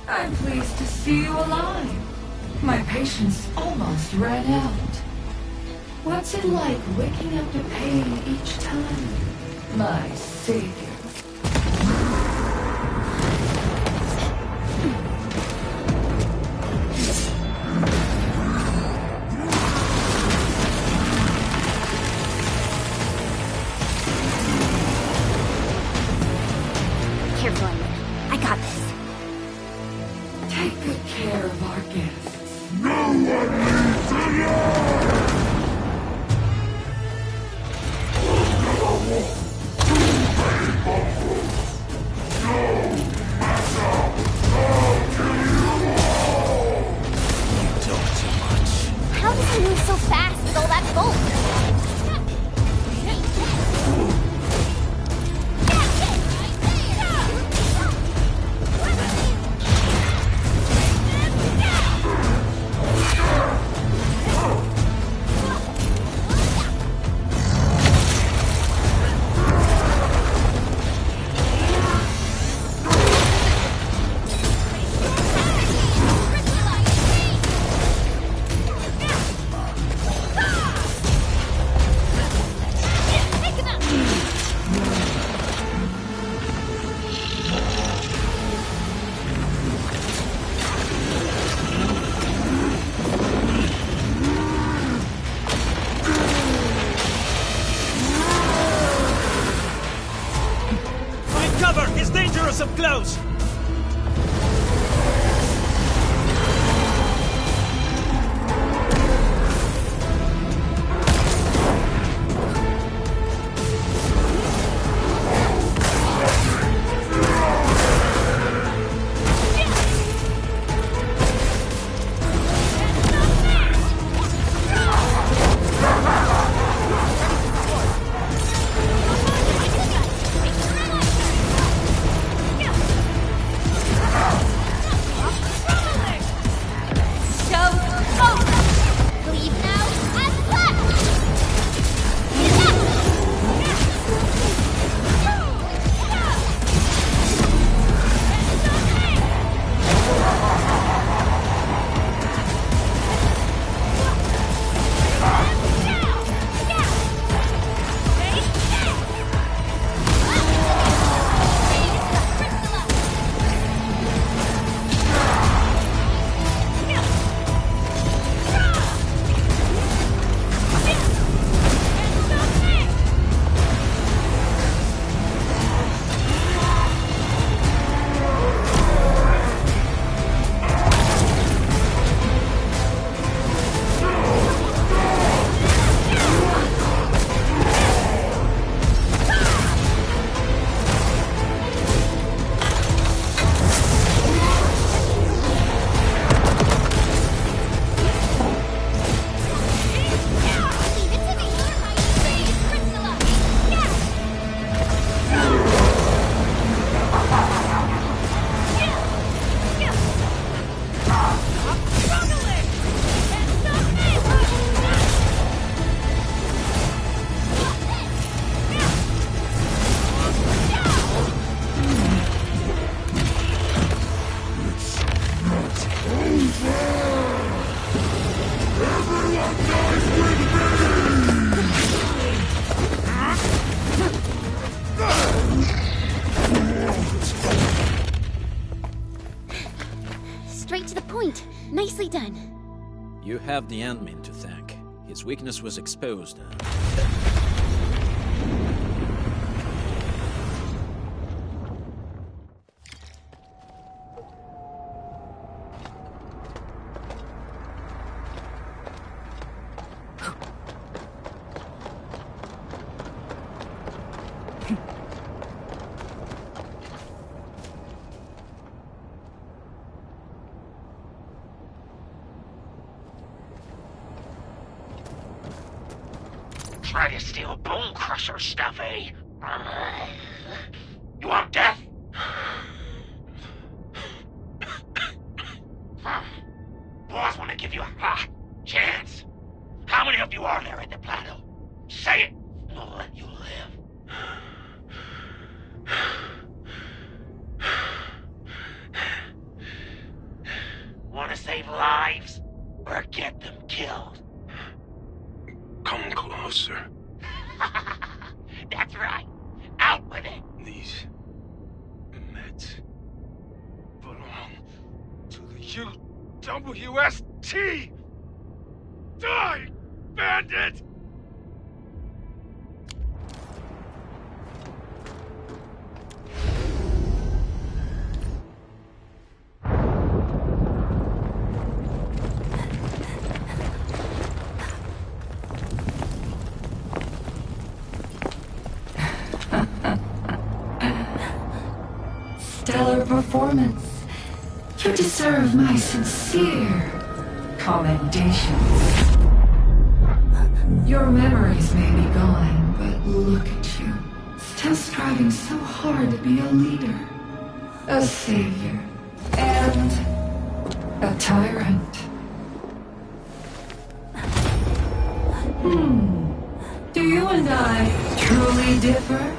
I'm pleased to see you alive. My patience almost ran out. What's it like waking up to pain each time? My savior. Careful, Emily. I got this. Take good care of our guests. No one needs to know! How does he move so fast with all that bulk? Excellent. Nicely done. You have the admin to thank. His weakness was exposed. Try to steal Bone Crusher stuff, eh? You want death? Boss want to give you a chance. How many of you are there at the plateau? Say it, and I'll let you live. Want to save lives? Or get them killed? Come closer. That's right. Out with it. These meds belong to the UWST! Die, bandit! Stellar performance. You deserve my sincere commendations. Your memories may be gone, but look at you. Still striving so hard to be a leader, a savior, and a tyrant. Do you and I truly differ?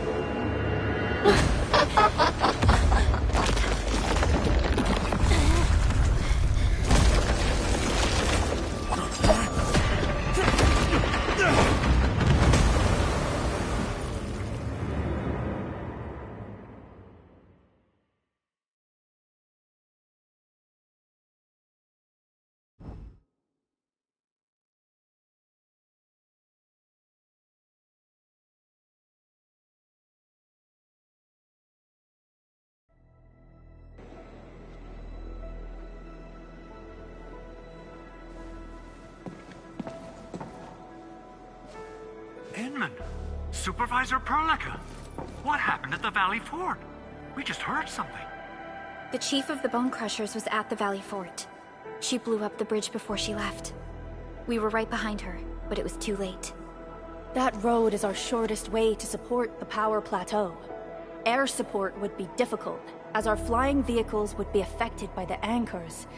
Inman, Supervisor Perlica, what happened at the Valley Fort? We just heard something. The chief of the Bone Crushers was at the Valley Fort. She blew up the bridge before she left. We were right behind her, but it was too late. That road is our shortest way to support the power plateau. Air support would be difficult, as our flying vehicles would be affected by the anchors.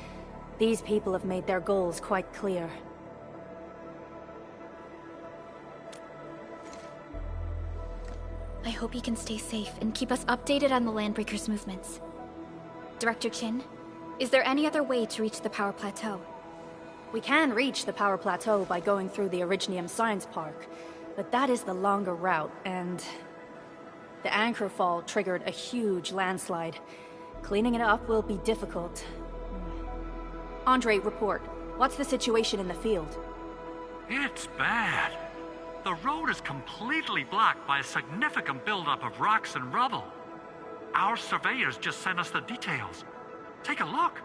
These people have made their goals quite clear. I hope he can stay safe and keep us updated on the Landbreakers' movements. Director Chin, is there any other way to reach the power plateau? We can reach the power plateau by going through the Originium Science Park, but that is the longer route, and the anchor fall triggered a huge landslide. Cleaning it up will be difficult. Andre, report. What's the situation in the field? It's bad. The road is completely blocked by a significant buildup of rocks and rubble. Our surveyors just sent us the details. Take a look.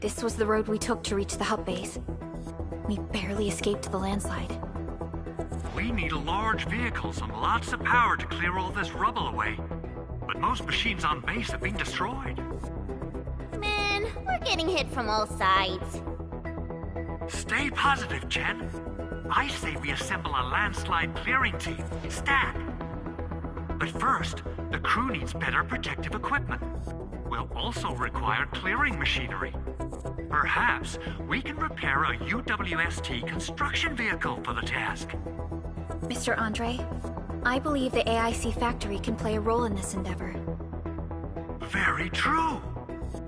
This was the road we took to reach the hub base. We barely escaped the landslide. We need large vehicles and lots of power to clear all this rubble away. But most machines on base have been destroyed. Man, we're getting hit from all sides. Stay positive, Chen. I say we assemble a landslide clearing team, stat. But first, the crew needs better protective equipment. We'll also require clearing machinery. Perhaps we can repair a UWST construction vehicle for the task. Mr. Andre, I believe the AIC factory can play a role in this endeavor. Very true.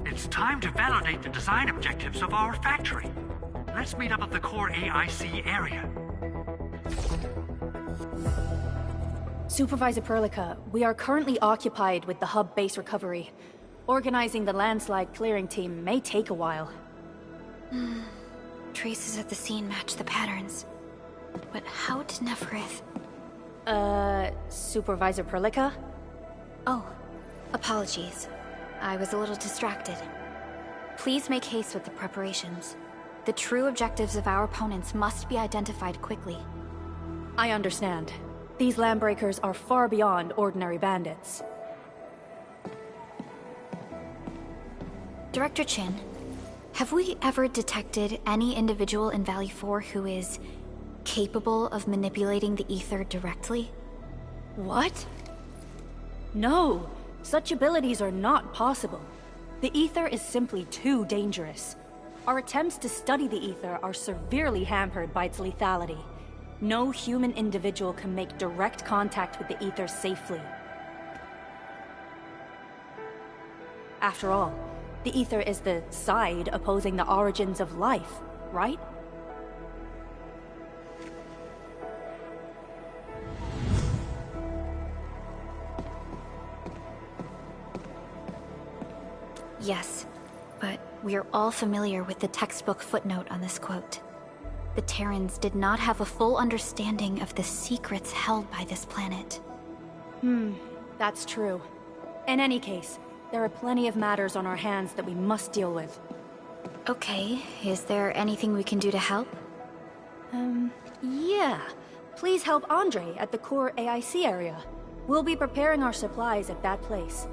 It's time to validate the design objectives of our factory. Let's meet up at the core AIC area. Supervisor Perlica, we are currently occupied with the hub base recovery. Organizing the landslide clearing team may take a while. Traces at the scene match the patterns. But how did Neferith... Supervisor Perlica? Oh, apologies. I was a little distracted. Please make haste with the preparations. The true objectives of our opponents must be identified quickly. I understand. These landbreakers are far beyond ordinary bandits. Director Chin, have we ever detected any individual in Valley 4 who is capable of manipulating the ether directly? What? No, such abilities are not possible. The ether is simply too dangerous. Our attempts to study the ether are severely hampered by its lethality. No human individual can make direct contact with the ether safely. After all, the ether is the side opposing the origins of life, right? Yes, but we're all familiar with the textbook footnote on this quote. The Terrans did not have a full understanding of the secrets held by this planet. That's true. In any case, there are plenty of matters on our hands that we must deal with. Okay, is there anything we can do to help? Yeah. Please help Andre at the core AIC area. We'll be preparing our supplies at that place.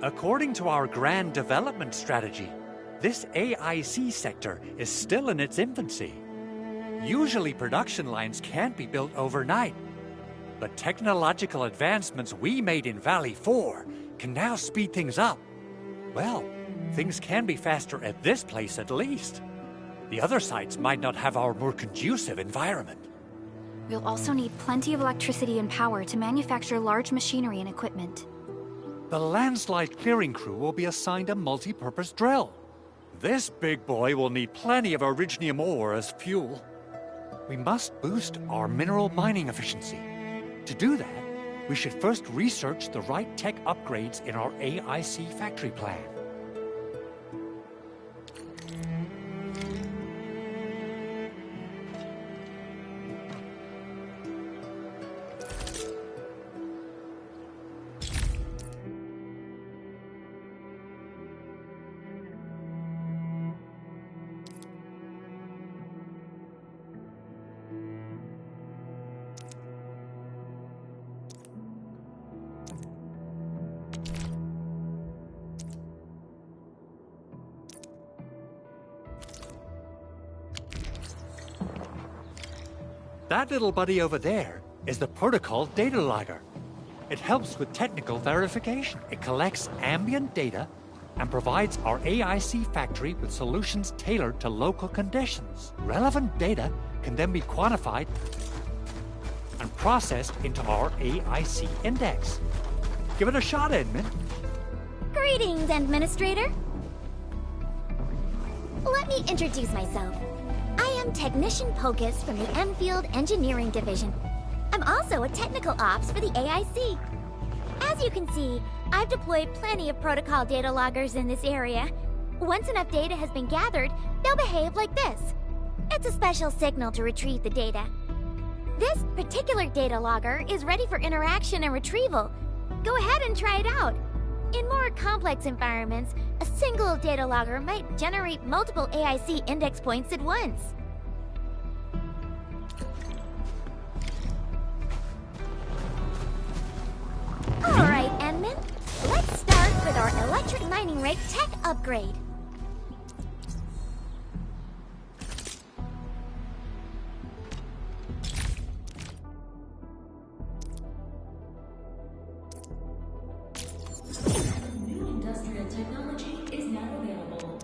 According to our grand development strategy, this AIC sector is still in its infancy. Usually production lines can't be built overnight, but technological advancements we made in Valley 4 can now speed things up. Well, things can be faster at this place at least. The other sites might not have our more conducive environment. We'll also need plenty of electricity and power to manufacture large machinery and equipment. The landslide clearing crew will be assigned a multi-purpose drill. This big boy will need plenty of Originium ore as fuel. We must boost our mineral mining efficiency. To do that, we should first research the right tech upgrades in our AIC factory plan. That little buddy over there is the protocol data logger. It helps with technical verification. It collects ambient data and provides our AIC factory with solutions tailored to local conditions. Relevant data can then be quantified and processed into our AIC index. Give it a shot, Edmund. Greetings, Administrator. Let me introduce myself. I am Technician Pocus from the Endfield Engineering Division. I'm also a technical ops for the AIC. As you can see, I've deployed plenty of protocol data loggers in this area. Once enough data has been gathered, they'll behave like this. It's a special signal to retrieve the data. This particular data logger is ready for interaction and retrieval. Go ahead and try it out. In more complex environments, a single data logger might generate multiple AIC index points at once. Alright, Enman. Let's start with our electric mining rig tech upgrade. Industrial technology is now available.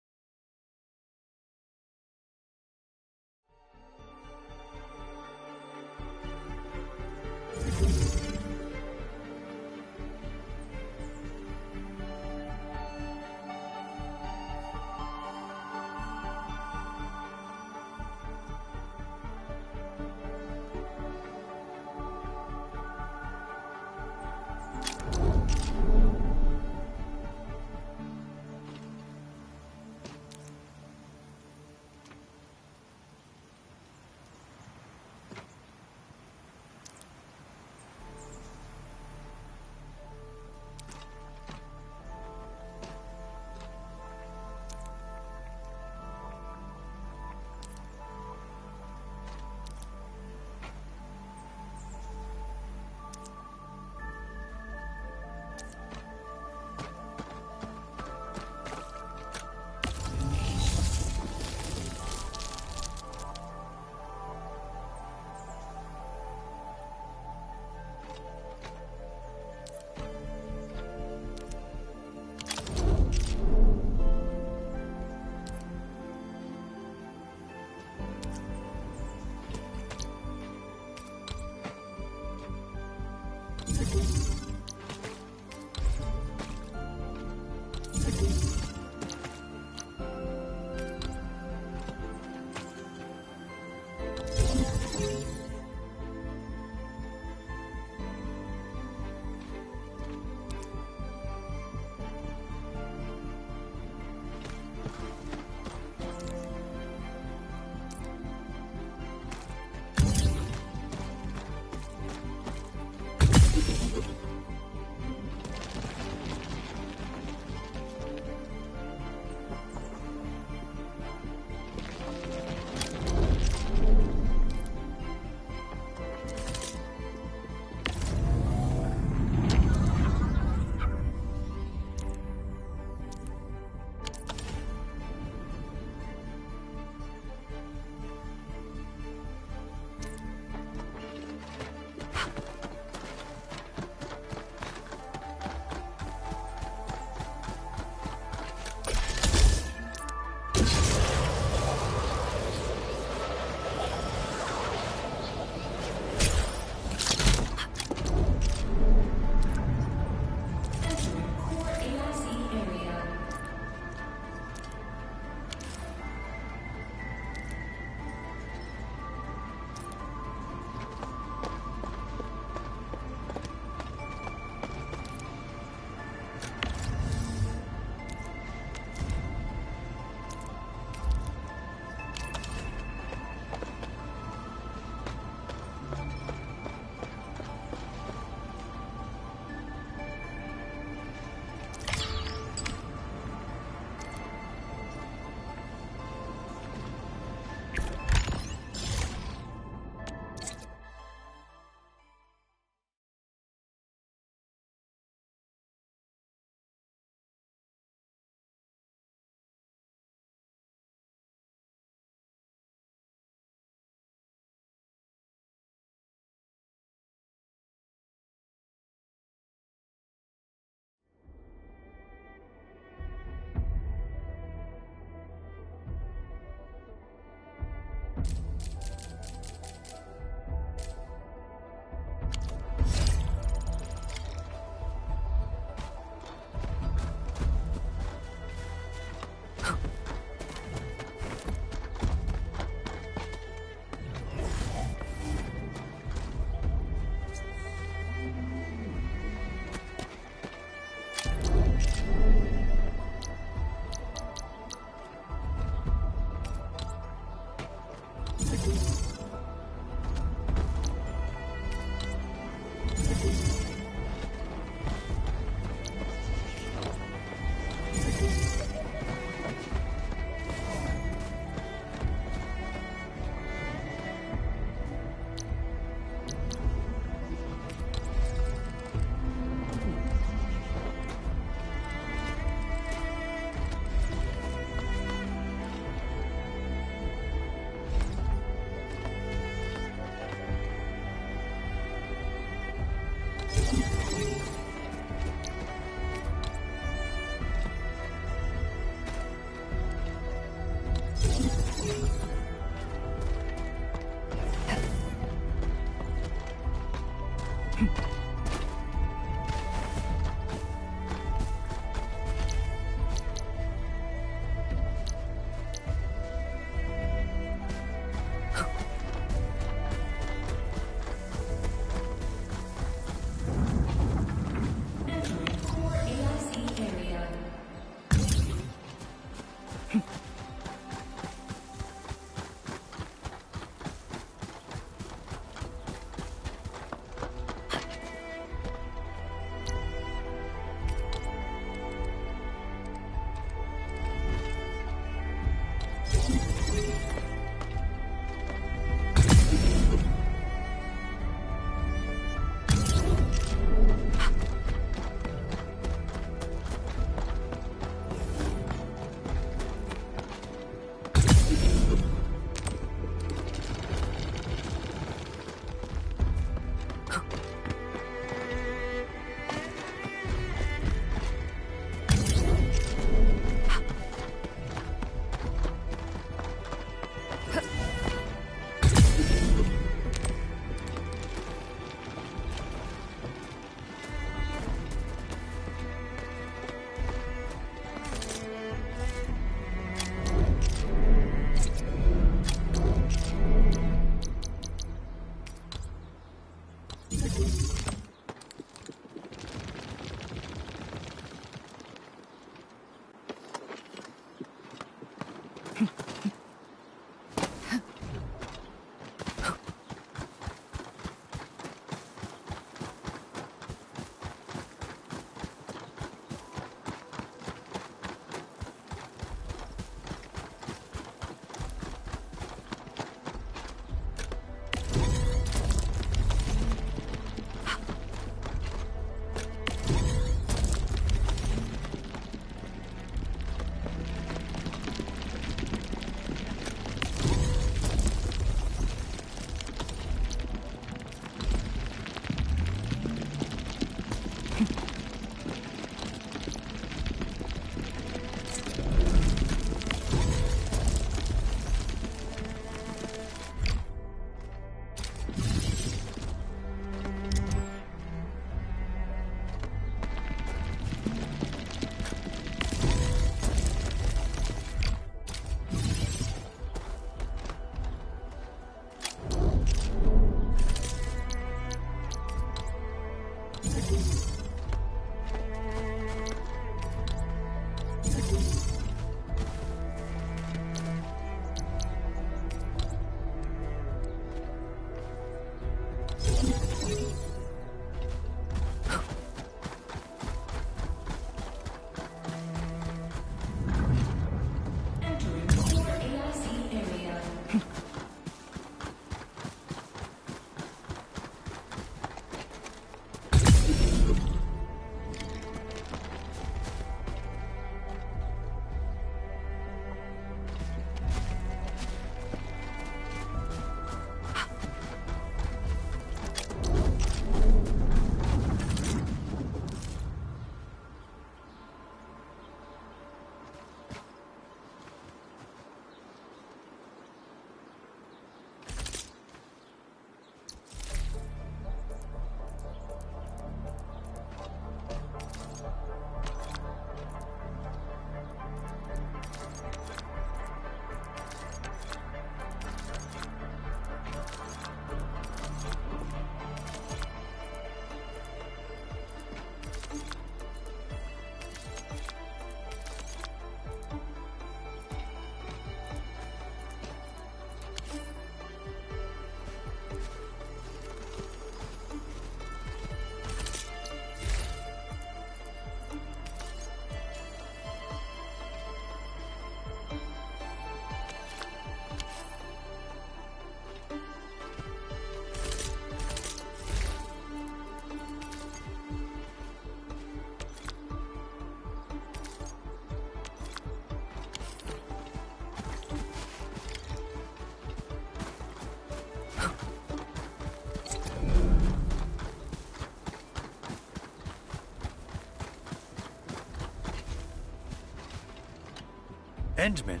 Endman,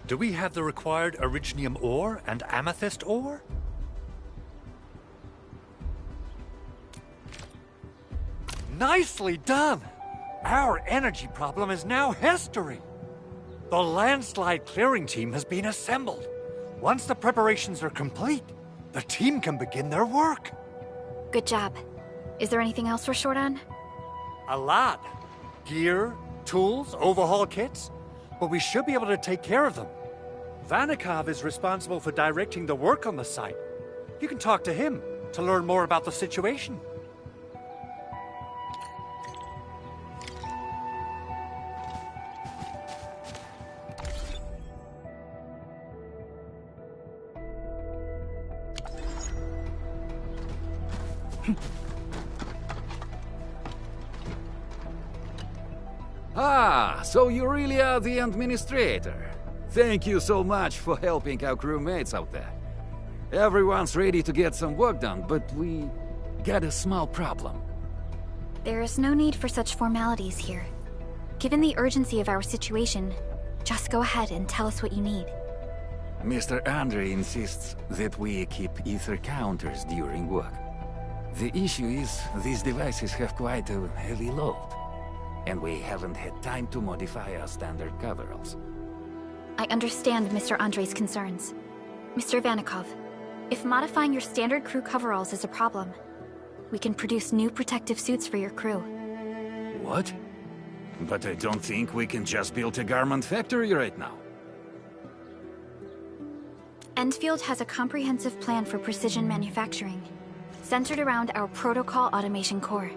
do we have the required Originium ore and Amethyst ore? Nicely done! Our energy problem is now history. The landslide clearing team has been assembled. Once the preparations are complete, the team can begin their work. Good job. Is there anything else we're short on? A lot. Gear, tools, overhaul kits. But we should be able to take care of them. Vanikov is responsible for directing the work on the site. You can talk to him to learn more about the situation. Ah, so you really are the administrator. Thank you so much for helping our crewmates out there. Everyone's ready to get some work done, but we got a small problem. There is no need for such formalities here. Given the urgency of our situation, just go ahead and tell us what you need. Mr. Andre insists that we keep ether counters during work. The issue is, these devices have quite a heavy load, and we haven't had time to modify our standard coveralls. I understand Mr. Andre's concerns. Mr. Vanikov, if modifying your standard crew coveralls is a problem, we can produce new protective suits for your crew. What? But I don't think we can just build a garment factory right now. Endfield has a comprehensive plan for precision manufacturing, centered around our protocol automation core.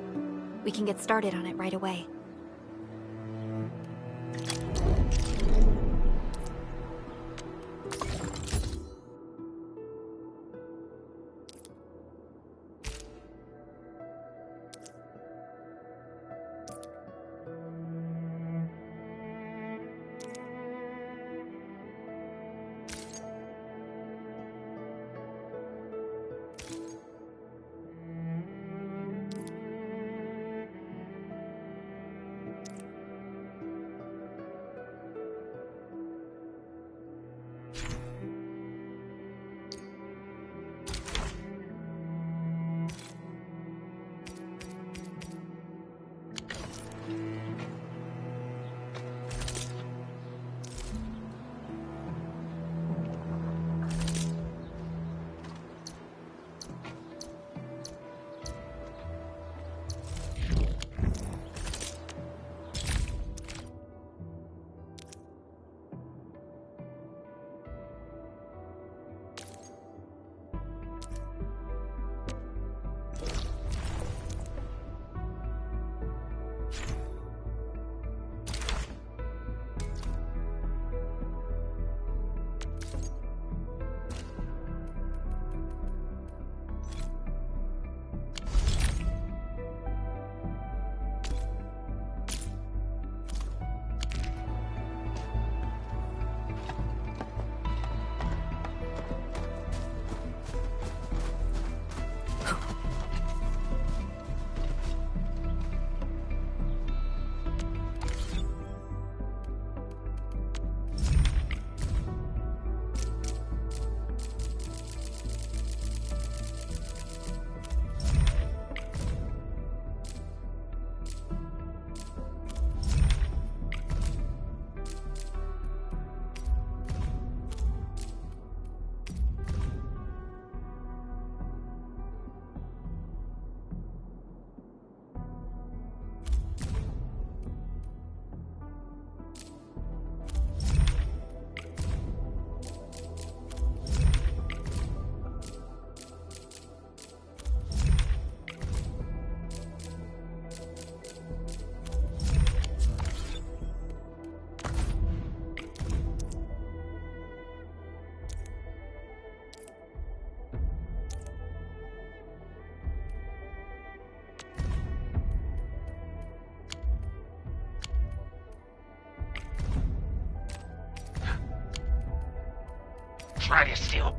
We can get started on it right away. Try to steal